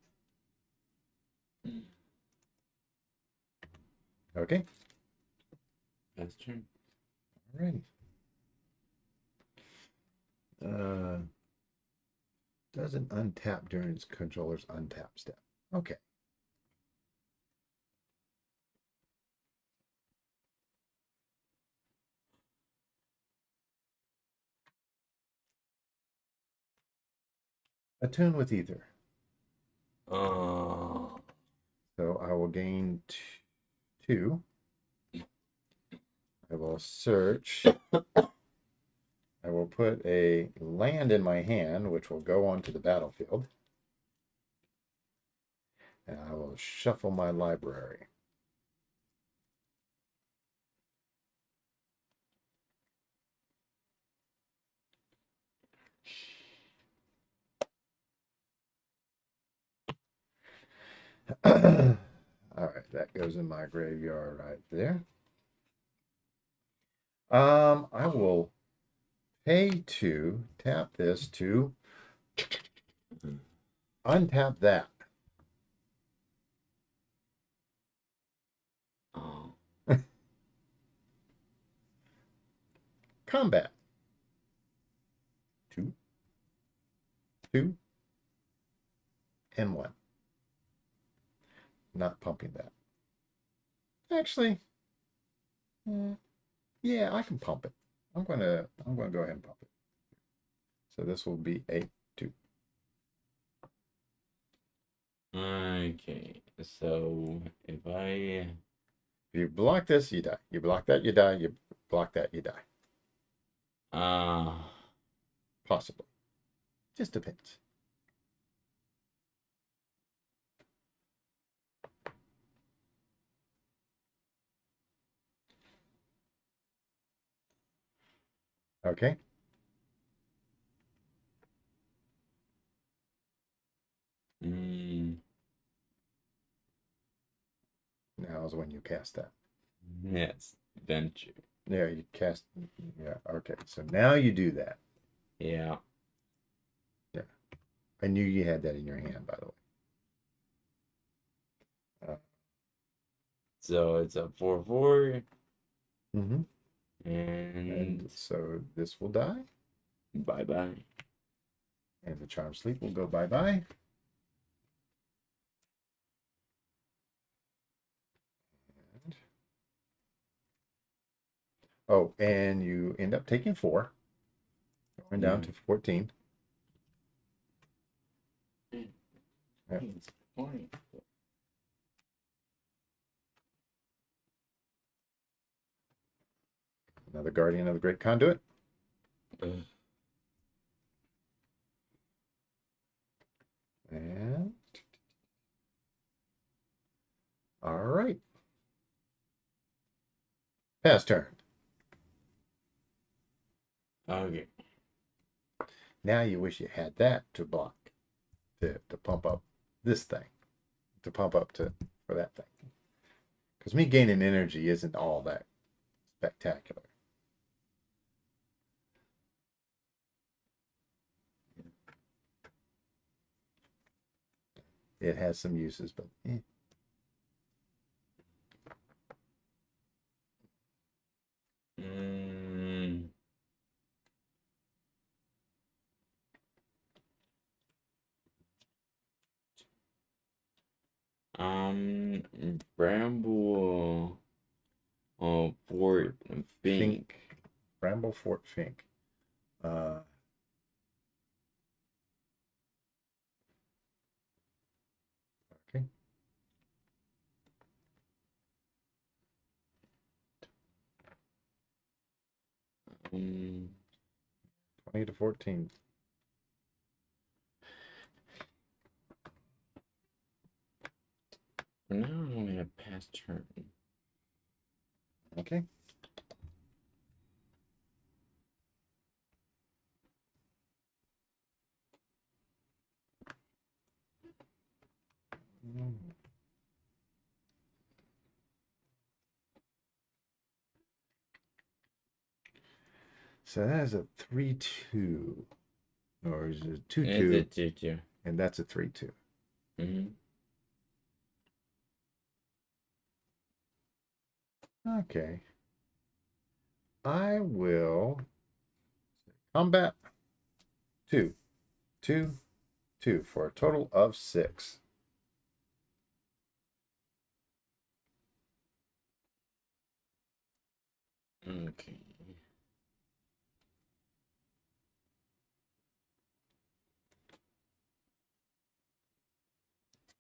Okay. That's turn. Alrighty. Doesn't untap during its controller's untap step. Okay. Attune with Ether. Uh, So I will gain 2. I will search. I will put a land in my hand, which will go onto the battlefield. And I will shuffle my library. All right, that goes in my graveyard right there. I will pay to tap this to untap that. oh, Combat. 2, 2, and 1. Not pumping that. Actually, yeah, I can pump it. I'm gonna go ahead and pump it. So this will be 8/2. Okay, so If you block this, you die. You block that, you die. You block that, you die. uh Possibly. Just depends. Okay. mm, Now is when you cast that. yes, venture. Yeah, you cast. Yeah. Okay. So now you do that. Yeah. Yeah. I knew you had that in your hand, by the way. So it's a 4/4, Mm-hmm. and And so this will die, bye bye. and the charm sleep will go bye-bye. Oh, and you end up taking 4, going down to 14. Yeah. Another Guardian of the Great Conduit. And all right. Pass turn. Okay. Now you wish you had that to block, to pump up this thing, to pump up to for that thing. Because me gaining energy isn't all that spectacular. It has some uses, but Mm, Bramble. Oh, Fort Fink, Fink. Bramble Fort Fink. Okay. Um, 20 to 14. for now, I only have past turn. Okay. So that is a 3/2. Or is it a 2/2? It's a 2/2. And that's a 3/2. Mm-hmm. Okay. I will combat 2, 2, 2 for a total of 6. Okay.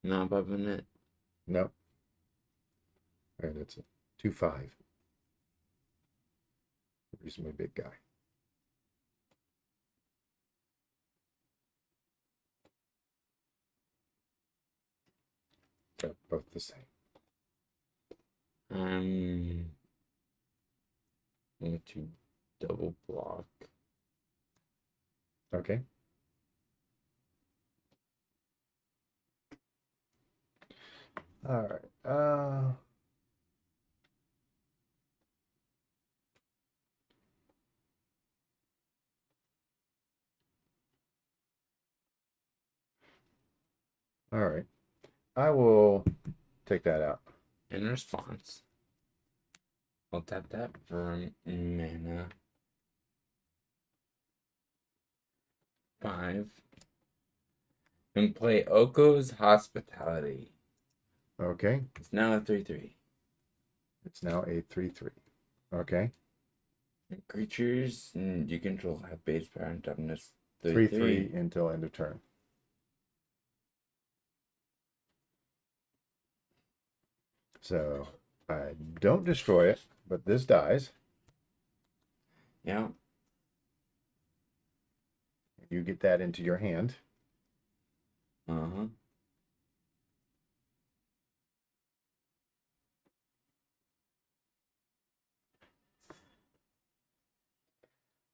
Not bumping it. No. And it's a 2/5. Reasonably big guy. They're both the same. I'm going to double block. Okay. All right. All right. I will take that out. In response, I'll tap that for mana. 5. And play Oko's Hospitality. Okay. It's now a 3/3. It's now a 3/3. Okay. Creatures you control have base power and toughness Three, 3/3 three. until end of turn. So I don't destroy it, but this dies. Yeah. You get that into your hand. Uh-huh.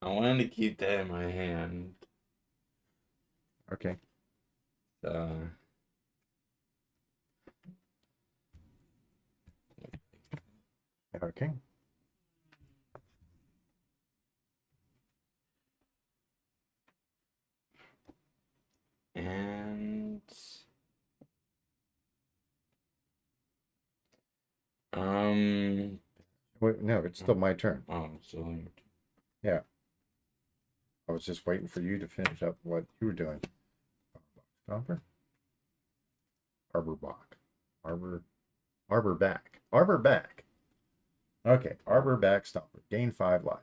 I wanted to keep that in my hand. Okay. So, Okay. and um Wait, no, it's still my turn. so Yeah. I was just waiting for you to finish up what you were doing. Stomper? Arbor Bach. Arbor back. Arbor back. Okay. Arbor back Stomper. Gain 5 life.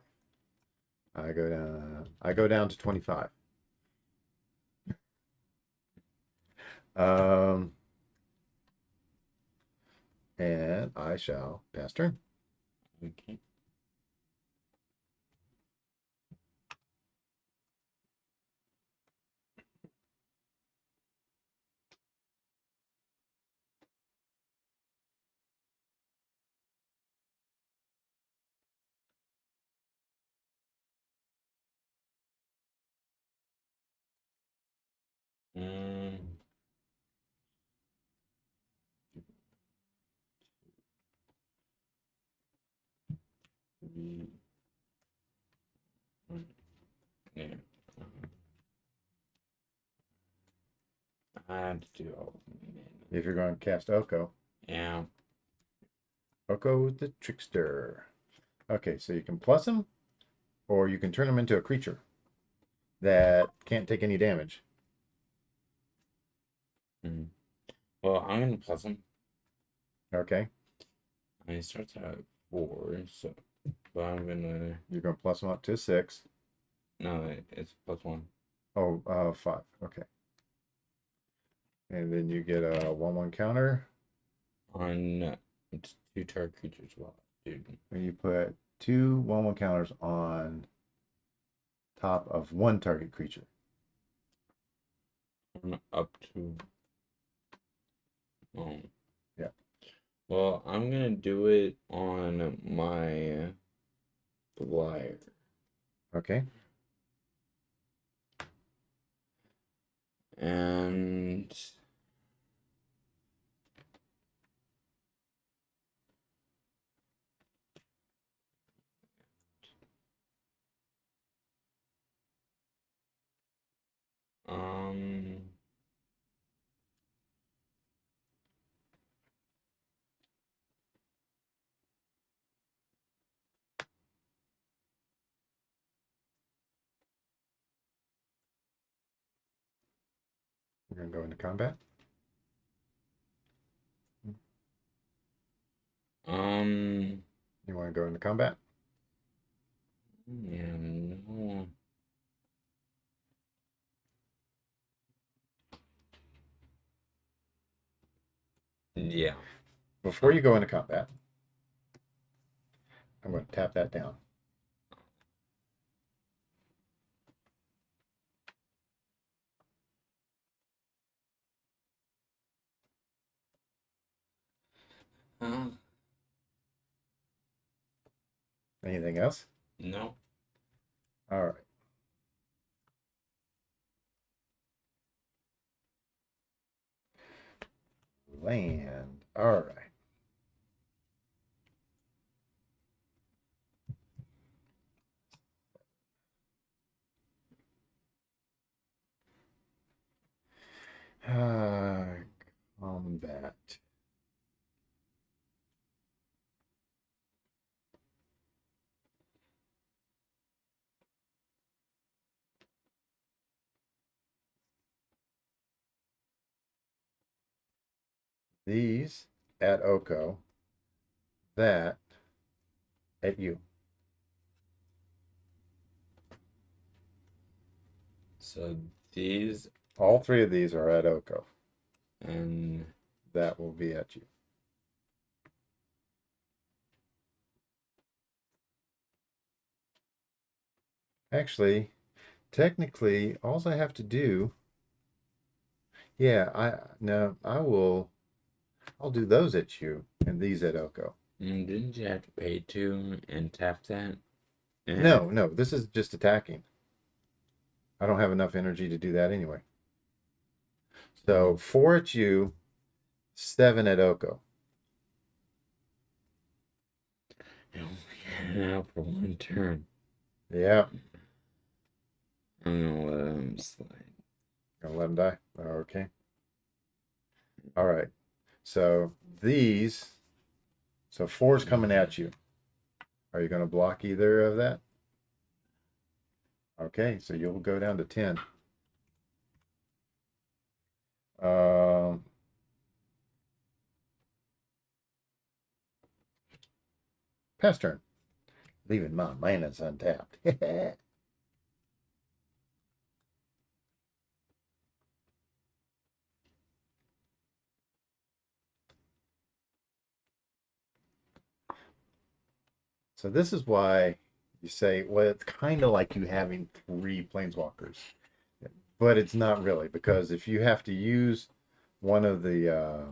I go down to 25. Um and I shall pass turn. okay. Um, three, one, yeah. I have to do all of them. If you're going to cast Oko. Yeah. Oko the Trickster. Okay, so you can plus him, or you can turn him into a creature that can't take any damage. Mm. Well, I'm gonna plus him. Okay, He starts at 4, so but I'm gonna you're going to plus him up to 6. no, it's +1 Oh, 5. Okay, and then you get a 1/1 counter, on 2 target creatures. Well, dude. and you put 2 1/1 counters on top of one target creature. I'm up to. Oh. Yeah. Well, I'm gonna do it on my flyer. Okay. And um We're going to go into combat. um You want to go into combat? yeah, no. Yeah. Before you go into combat, I'm going to tap that down. Uh, Anything else? no. All right. Land. All right. Uh, combat. These at Oko, that at you. So these All three of these are at Oko. and That will be at you. Actually, technically, all I have to do, yeah, I'll do those at you and these at Oko. didn't you have to pay 2 and tap that? No, this is just attacking. I don't have enough energy to do that anyway. So 4 at you, 7 at Oko. Now for 1 turn. Yeah. I'm gonna let him slide. Gonna let him die? Okay. All right. So these, so 4's coming at you. Are you going to block either of that? Okay, so you'll go down to 10. Pass turn. Leaving my mana's untapped. So this is why you say, well, it's kind of like you having 3 planeswalkers, but it's not really, because if you have to use one of the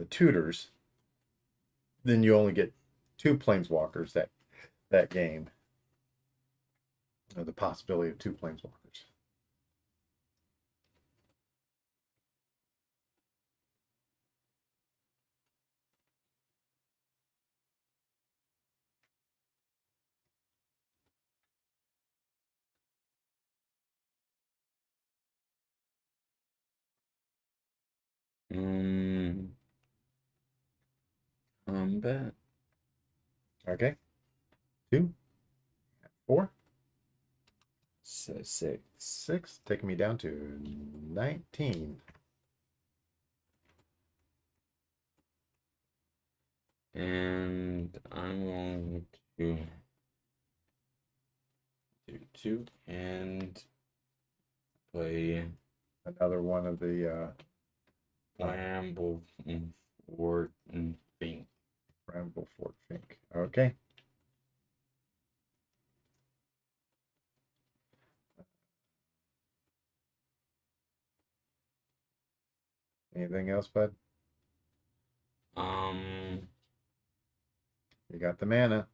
tutors, then you only get 2 planeswalkers that game. Or the possibility of 2 planeswalkers. Combat. Okay. 2, 4, So 6. 6, taking me down to 19. And I'm going to do 2 and play Another one of the Bramble Fort and Think. Bramble Fort Fink. Okay. Anything else, bud? You got the mana.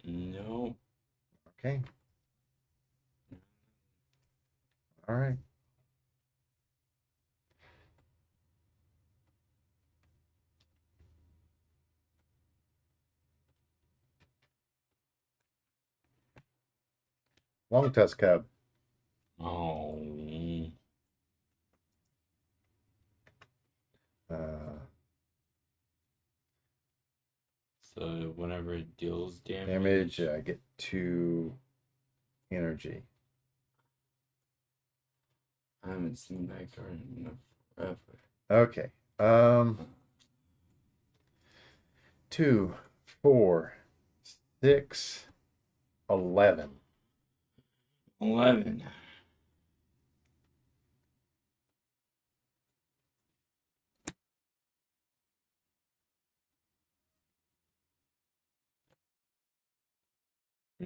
No. Okay. All right. Long tusk cub. Oh. Uh, So whenever it deals damage. I get 2 energy. I haven't seen that card in forever. Okay. 2, 4, 6, 11. 11.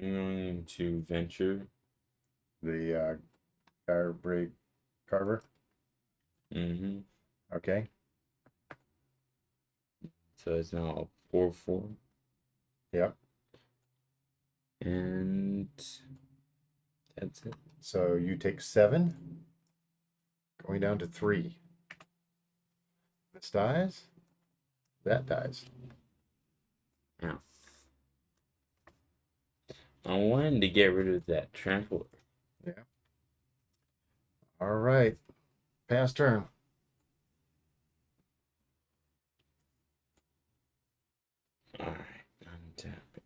I'm going to venture. The Garbrig Carver. Mm-hmm. Okay. So it's now a 4/4. Yep. And that's it. So you take 7, going down to 3. This dies. That dies. Now, I wanted to get rid of that trampler. Yeah. All right. Pass turn. Alright, untap it.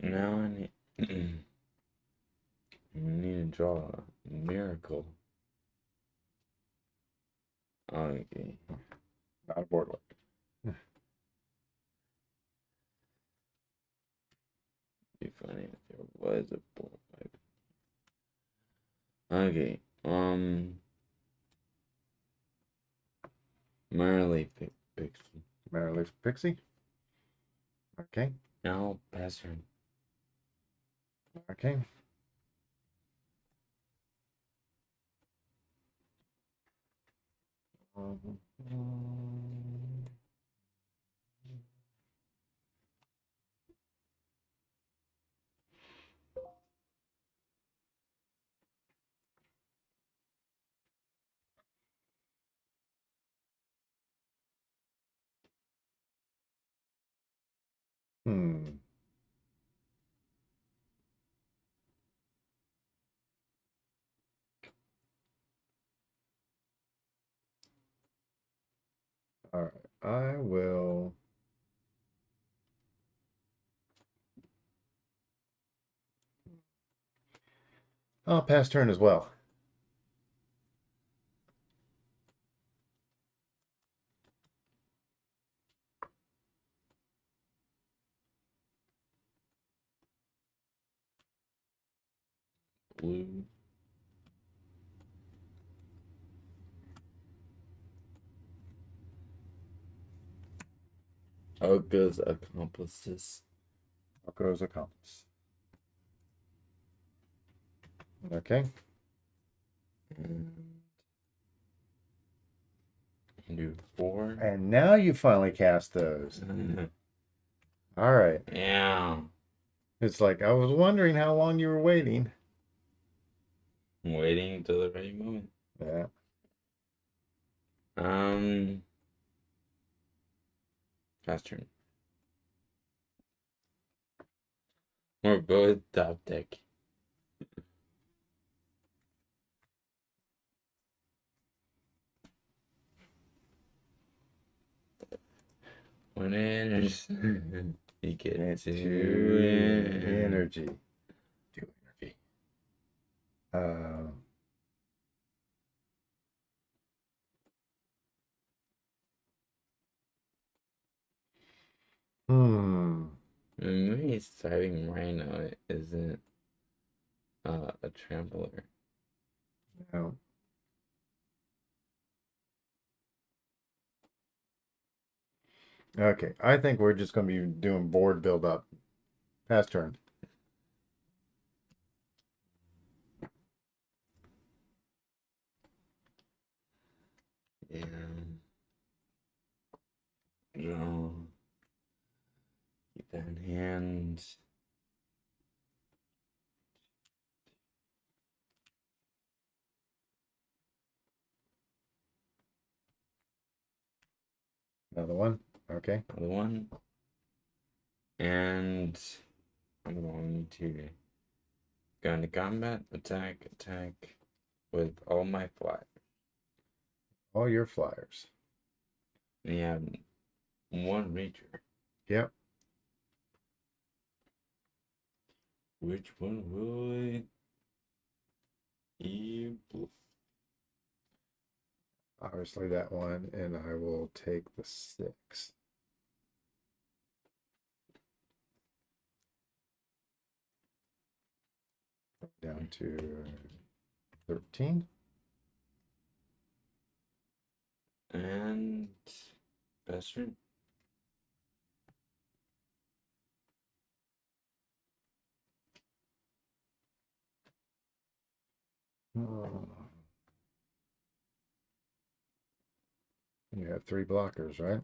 Now I need I need to draw a miracle. Okay. Not a board wipe. funny if there was a board wipe. Okay. Marley Pixie. Marleaf Pixie. Okay. Now pass turn. Okay. Hmm. All right. I will. I'll pass turn as well. Blue. Ogre's accomplices. Goes accomplice. Okay. And do 4. And now you finally cast those. All right. Yeah. It's like I was wondering how long you were waiting. I'm waiting until the right moment. Yeah. Pass turn. We're both top deck. One energy. You get And 2 energy. 2 energy. Uh, hmm. Maybe starting Rhino isn't a trampler. No. Okay. I think we're just going to be doing board build up. Pass turn. Yeah. Draw. Keep that in hand. Another one. Okay. Another one. And I'm going to go into combat, attack with all my fly. All your flyers. We have 1 reacher. Yep. Which one will you blue? Obviously that one, and I will take the 6. Down to 13. And best turn. Oh. You have 3 blockers, right?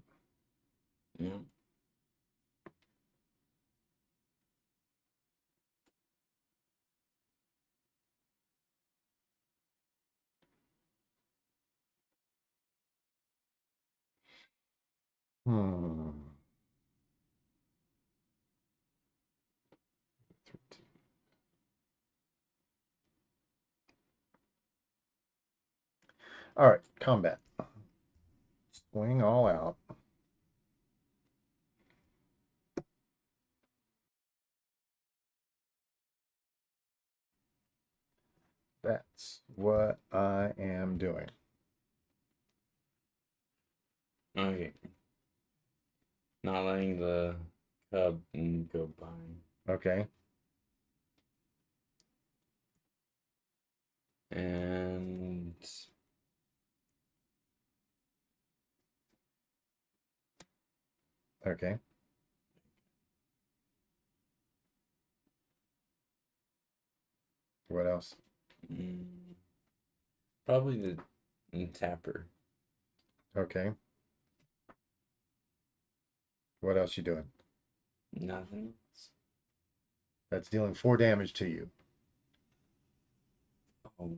Yeah. Hmm. 13. All right, combat. Swing all out. That's what I am doing. Okay. Not letting the cub go by. Okay. And Okay. What else? mm, probably the tapper. Okay. What else you doing? Nothing else. That's dealing 4 damage to you. Oh.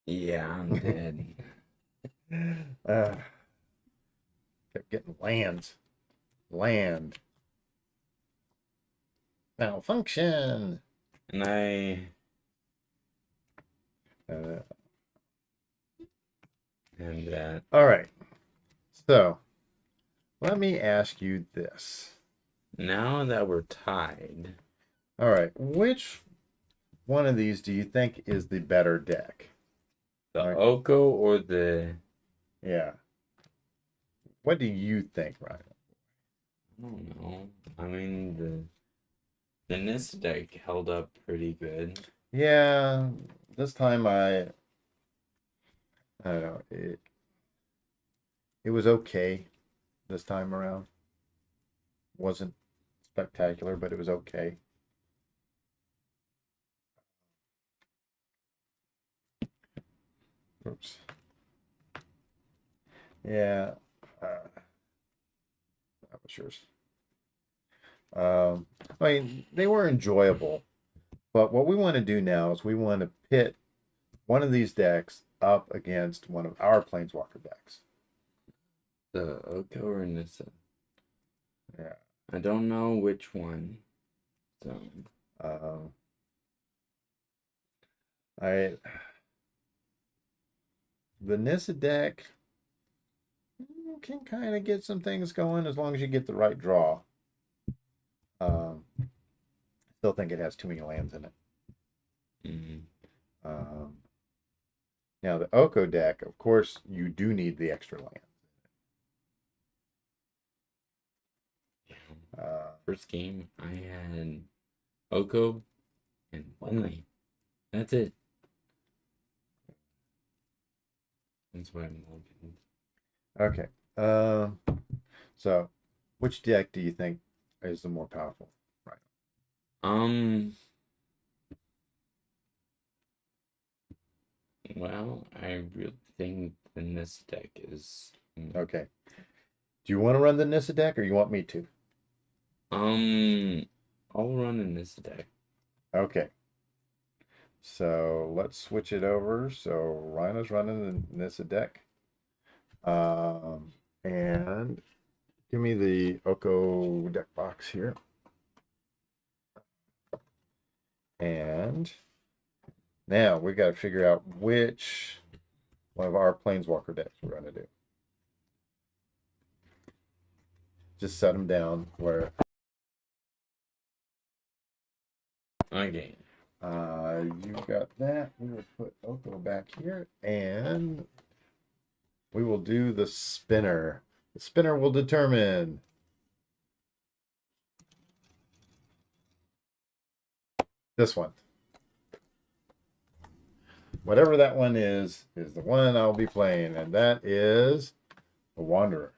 Yeah, I'm dead. uh, Kept getting lands. Land. Malfunction. And I Uh, and that. all right. So let me ask you this. Now that we're tied, All right. Which one of these do you think is the better deck? the All right. Oko or the Yeah. What do you think, Ryan? I don't know. I mean the Nissa deck held up pretty good. Yeah. This time I don't know. It was okay this time around. Wasn't spectacular, but it was okay. Oops. Yeah. That was yours. I mean, they were enjoyable, but what we want to do now is we want to pit one of these decks up against one of our Planeswalker decks. The Oko or Nissa. Yeah. I don't know which one. So Um, I the Nissa deck can kind of get some things going as long as you get the right draw. Um, Still think it has too many lands in it. mm, Um, Now the Oko deck, of course, you do need the extra land. yeah. Uh, First game I had Oko and one lane. That's it. That's what I'm looking. okay. Um, so which deck do you think is the more powerful? Right. Um well, I really think in this deck is Okay. Do you want to run the Nissa deck or you want me to? um I'll run in this deck. Okay. So let's switch it over. So Rhino's running the Nissa deck. And give me the Oko deck box here. And now we got to figure out which one of our Planeswalker decks we're going to do. Just set them down where Okay. you got that. We will put Oko back here and we will do the spinner. The spinner will determine this one. Whatever that one is the one I'll be playing, and that is the Wanderer.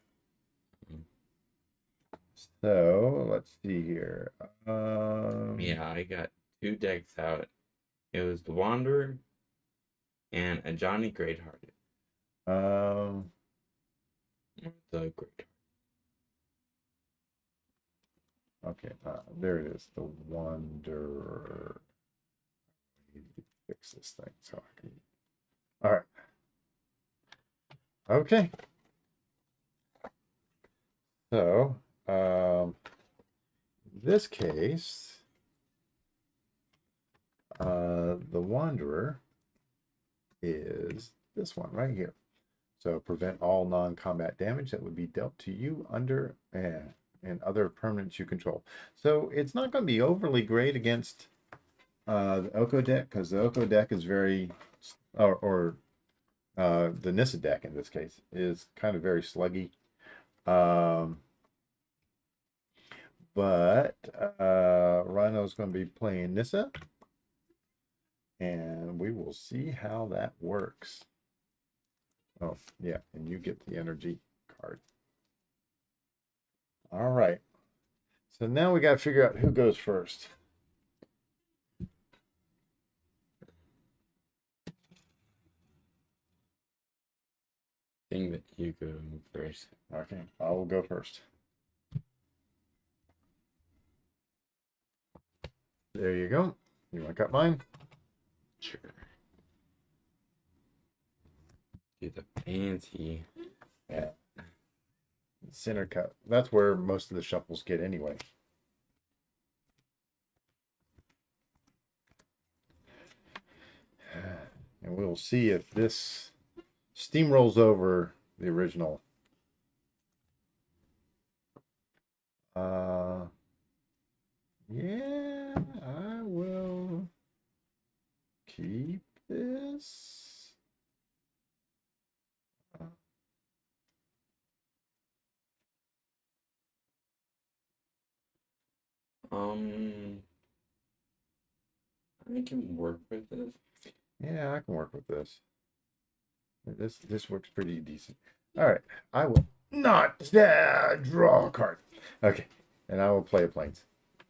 So let's see here. Yeah, I got two decks out. It was the Wanderer and a Johnny Greathearted. Um, The Great. okay, there it is. The Wanderer. I need to fix this thing so I can. All right. Okay. So, in this case, the Wanderer is this one right here. So prevent all non-combat damage that would be dealt to you under and other permanents you control. So it's not going to be overly great against the Oko deck because the Oko deck is very, or the Nissa deck in this case is kind of very sluggy. Um, But Rhino's going to be playing Nissa, and we will see how that works. Oh, yeah, and you get the energy card. All right. So now we got to figure out who goes first. Think that you go first. Okay, I will go first. There you go. You want to cut mine? Sure. Do the fancy. Yeah. Center cut. That's where most of the shuffles get anyway. And we'll see if this steamrolls over the original. Yeah, I will keep this. I can work with this. Yeah, I can work with this. This works pretty decent. All right, I will not draw a card. Okay, and I will play a planes.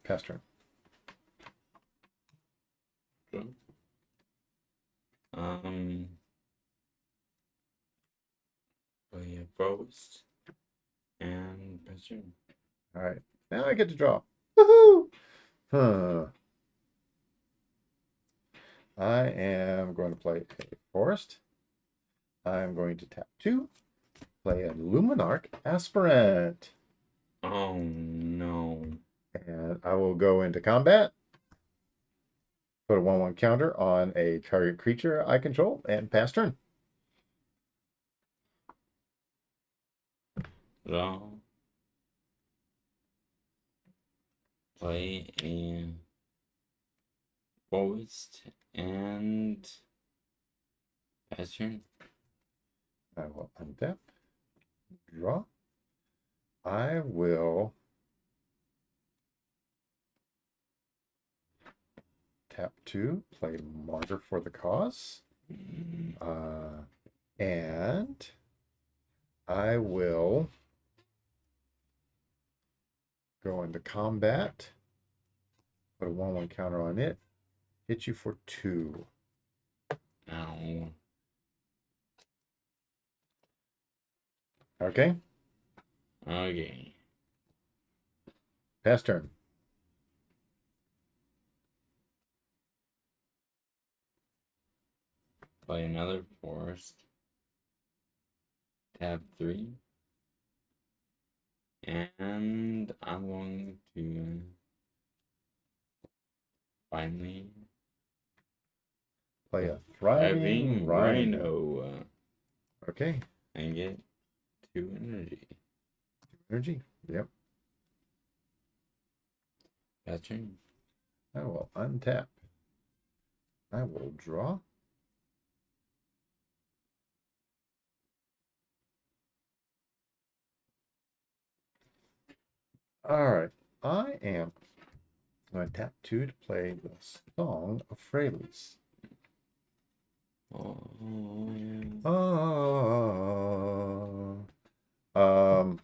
Pass turn. Sure. Play a Boast and Passion. All right, now I get to draw. Woohoo! Huh. I am going to play a forest. I'm going to tap 2, play a Luminarch Aspirant. Oh no. And I will go into combat. Put a 1/1 counter on a target creature I control and pass turn. Draw. Play a Boast and Passion. I will untap, draw. I will tap 2, play Martyr for the Cause. And I will go into combat, put a 1/1 counter on it, hit you for 2. Ow. Okay, Okay. pass turn. Play another Forest. Tab 3. And I'm going to finally Play a Thriving Rhino. Rhino. Okay, And get 2 energy. energy. Yep. Pass turn. I will untap. I will draw. All right. I am going to tap 2 to play the Song of Freylis. Oh, yeah.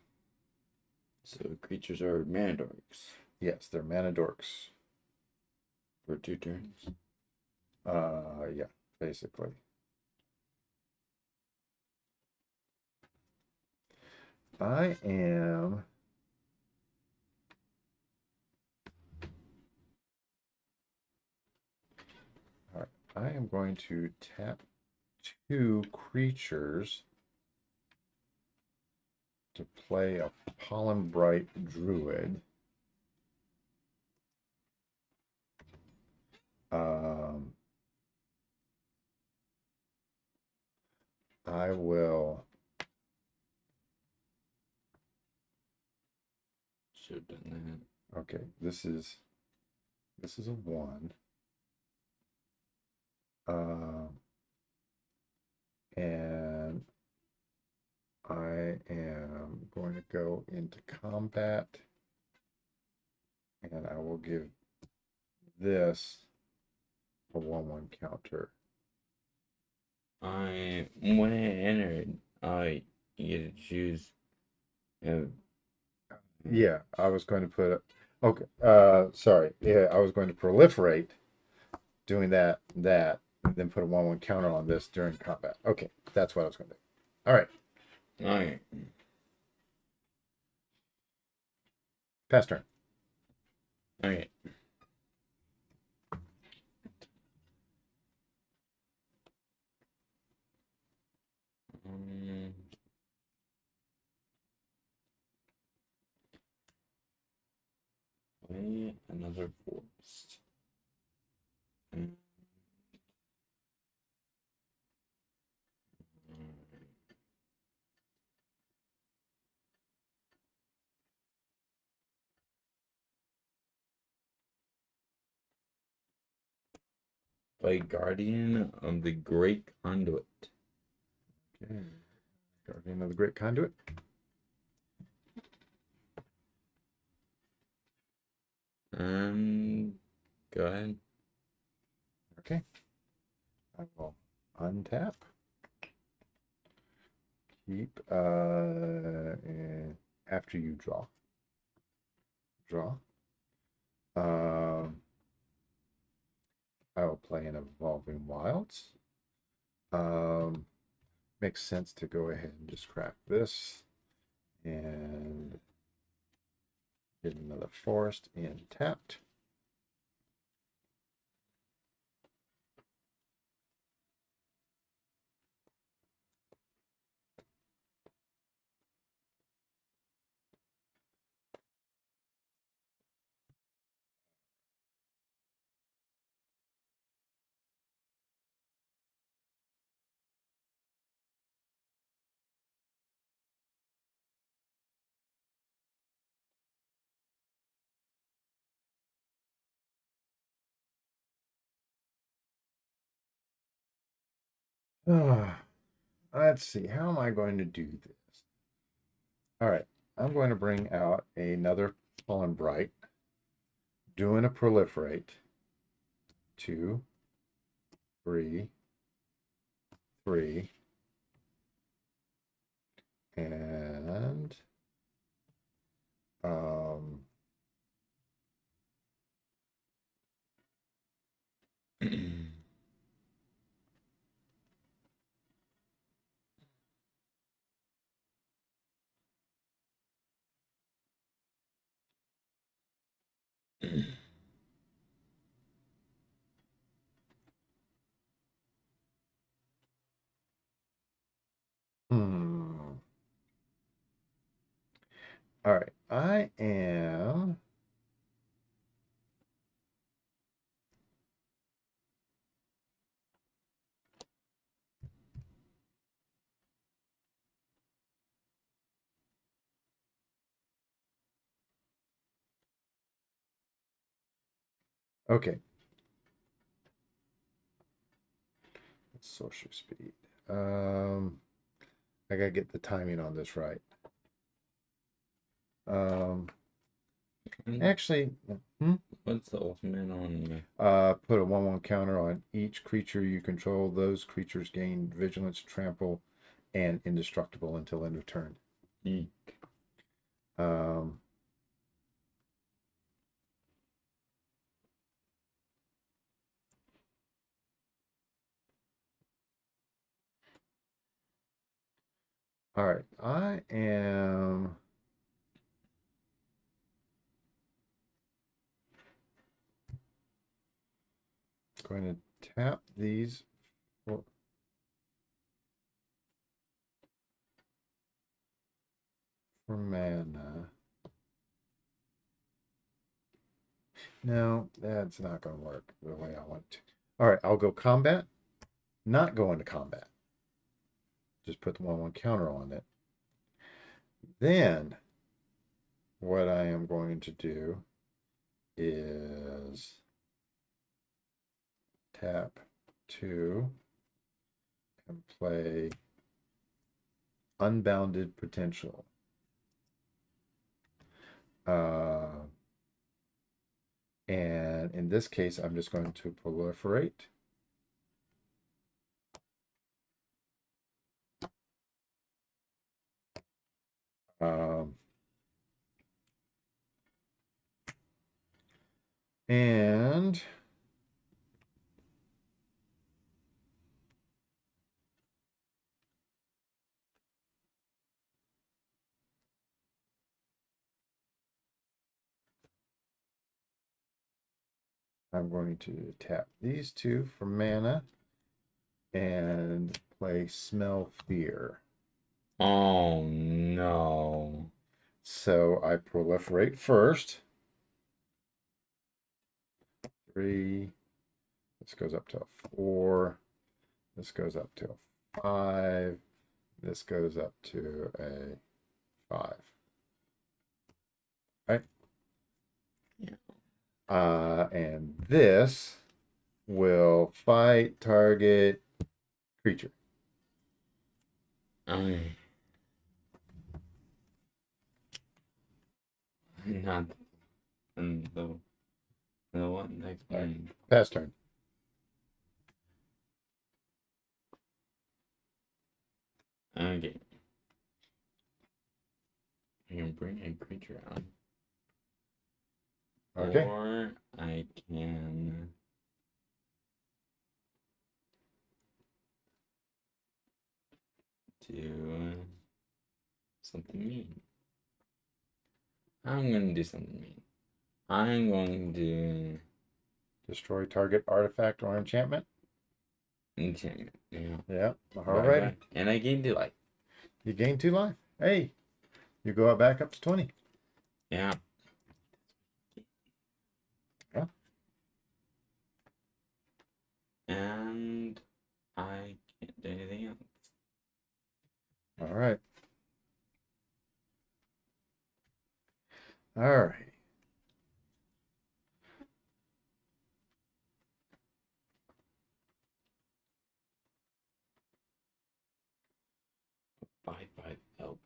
So creatures are mana dorks Yes, they're mana dorks. for 2 turns. Yeah, basically. I am all right. I am going to tap 2 creatures to play a Pollen Bright Druid. I will Should have done okay, this is a 1. And I am going to go into combat And I will give this a 1/1 counter. When it entered, you get to choose. Yeah, I was going to put, okay, sorry. Yeah, I was going to proliferate doing that, and then put a 1/1 counter on this during combat. Okay, that's what I was going to do. All right, Alright. pass turn. Alright. Um, Play another forest. Mm, Play Guardian of the Great Conduit. Okay, Guardian of the Great Conduit. Go ahead. Okay, I will untap. Keep, after you draw. I will play an Evolving Wilds. Makes sense to go ahead and just crack this and get another forest in tapped. Let's see, how am I going to do this? All right, I'm going to bring out another Fallen Bright, doing a proliferate. 2, 3, 3, and um, hmm. All right, I am okay. Social speed. I gotta get the timing on this right. Um, actually, What's the ultimate on? put a 1/1 counter on each creature you control. Those creatures gain vigilance, trample, and indestructible until end of turn. Um, all right, I am going to tap these for mana. No, that's not going to work the way I want to. All right, I'll go combat. Not go into combat. Just put the 1/1 counter on it. Then what I am going to do is tap 2 and play Unbounded Potential. And in this case, I'm just going to proliferate. Um, and I'm going to tap these two for mana and play Smell Fear. Oh no. So I proliferate first. 3. This goes up to a 4. This goes up to a 5. This goes up to a 5. Right? Yeah. And this will fight target creature. Not and the one next one. Pass turn. Okay. I can bring a creature out. Okay. Or I can do something mean. I'm gonna do something mean. I'm going to Destroy target artifact or enchantment. enchantment. Yeah. Yeah. Bye Alrighty. bye. And I gained life. You gain 2 life. Hey, you go back up to 20. Yeah. Yeah. And I can't do anything else. All right. All right. Five help.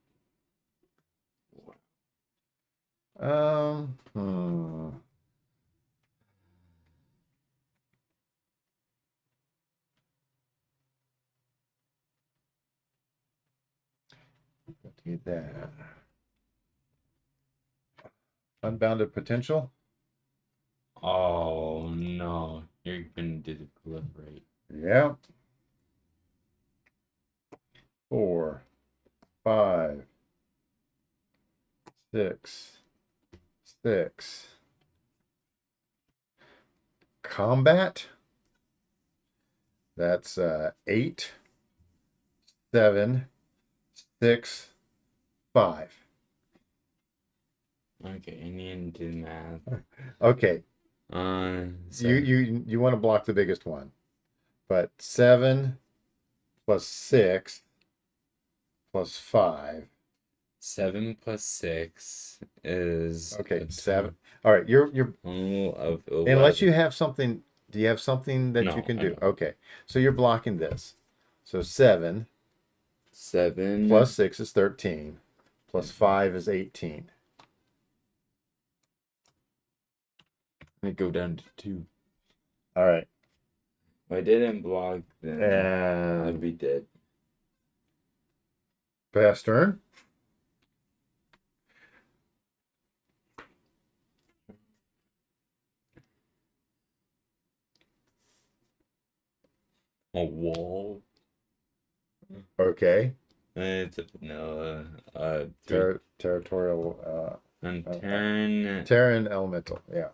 Hmm. Do that. Unbounded potential. Oh no. You're gonna do the proliferate. Yeah. 4, 5, 6, 6. Combat. That's 8, 7, 6, 5. Okay, I need to do math. Okay. So You want to block the biggest one. But 7 plus 6 plus 5. 7 plus 6 is Okay, a 7. All right, you're total of 11. unless you have something, do you have something that you No, can I do? don't. Okay. So you're blocking this. So 7 7 plus 6 is 13 plus 5 is 18. I go down to 2. All right. If I didn't block, then I'd And be dead. pass turn. A wall. Okay. It's a vanilla. 3. Territorial And turn. Terran elemental. Yeah.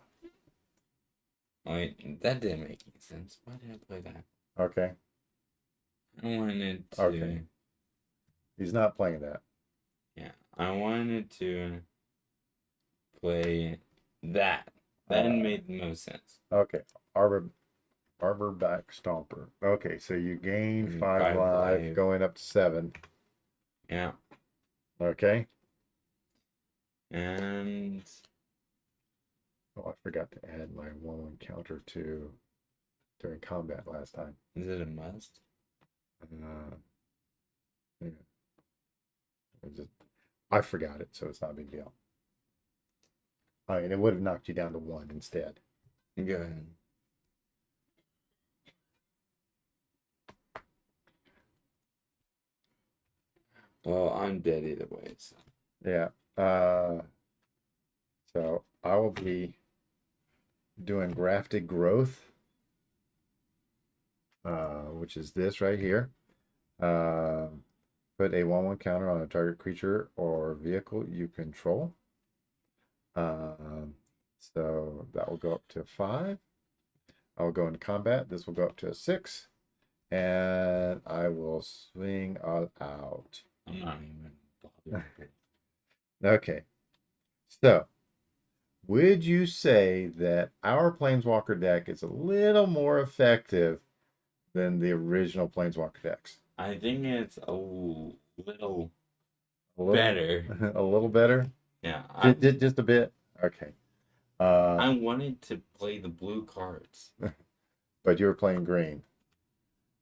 Wait, that didn't make any sense. Why did I play that? Okay. I wanted to. Okay. He's not playing that. Yeah, I wanted to play that. That made the most sense. Okay. Arbor back stomper. Okay, so you gain 5 5 life, life. going up to 7. Yeah. Okay. And Oh, I forgot to add my 1/1 counter to during combat last time. is it a must? Yeah. I forgot it, so it's not a big deal. I mean, it would have knocked you down to 1 instead. Go ahead. Well, I'm dead either way, so. Yeah. So I will be doing grafted growth, which is this right here. Put a 1/1 counter on a target creature or vehicle you control. So that will go up to 5. I will go into combat. This will go up to a 6. And I will swing all out. I'm not even bothered. Okay. So, would you say that our Planeswalker deck is a little more effective than the original Planeswalker decks? I think it's a little A little better. a little better? Yeah, Just a bit? Okay. I wanted to play the blue cards. But you were playing green.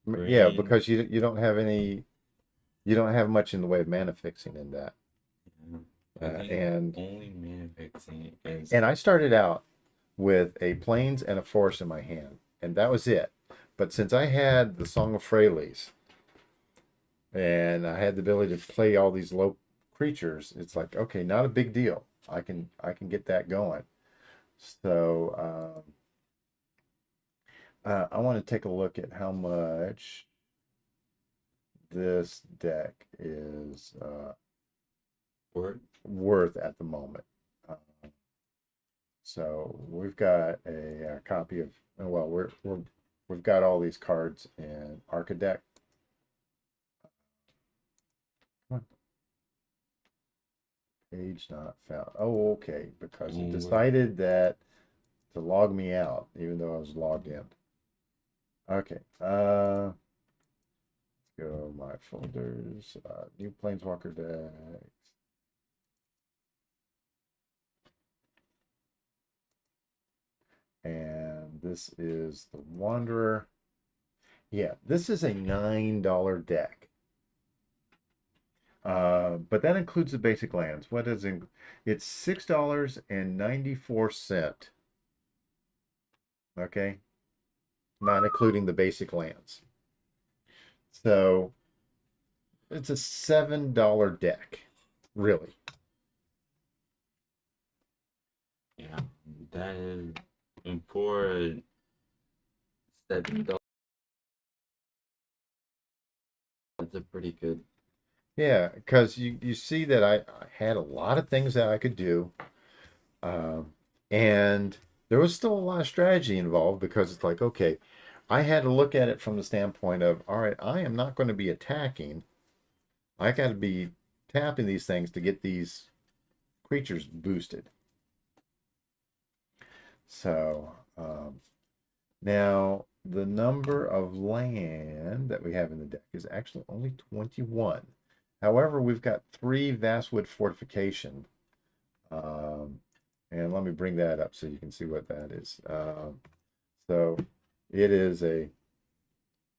Yeah, Green. because you don't have any, you don't have much in the way of mana fixing in that. Yeah, I think and only mana fixing is. I started out with a plains and a forest in my hand, and that was it. But since I had the Song of Freyalise, and I had the ability to play all these low creatures, it's like, okay, not a big deal. I can get that going. So I want to take a look at how much this deck is worth at the moment. So we've got a copy of, well, we've got all these cards in Arcadeck. Page not found. Oh, okay, because it decided that to log me out, even though I was logged in. Okay, let's go my folders, new Planeswalker decks. And this is the Wanderer. Yeah, this is a $9 deck. But that includes the basic lands. What is it? It's $6.94. Okay, not including the basic lands. So it's a $7 deck, really. Yeah, that is for $7. That's a pretty good. Yeah, because you see that I had a lot of things that I could do. And there was still a lot of strategy involved because it's like, okay, I had to look at it from the standpoint of, all right, I am not going to be attacking. I got to be tapping these things to get these creatures boosted. So now the number of land that we have in the deck is actually only 21. However, we've got 3 Vastwood Fortification. And let me bring that up so you can see what that is. So it is a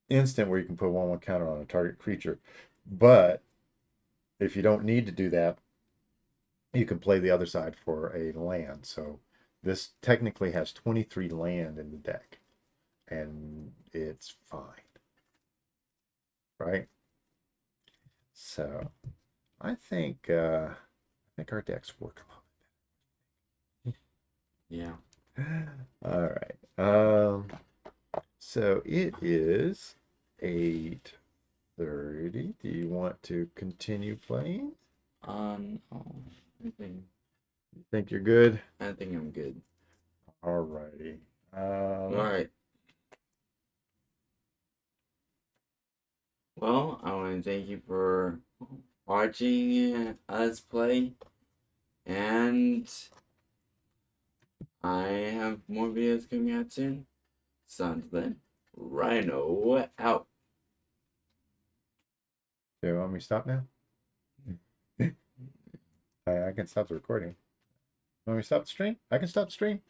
instant where you can put 1/1 counter on a target creature. But if you don't need to do that, you can play the other side for a land. So this technically has 23 land in the deck, and it's fine, right? So I think our decks work a lot. Yeah. All right. So it is 8:30. Do you want to continue playing? No, You think you're good? I think I'm good. All righty. All right. Well, I want to thank you for watching us play, and I have more videos coming out soon. So until then, Rhino out. Do you want me to stop now? I can stop the recording. Want me to stop the stream? I can stop the stream.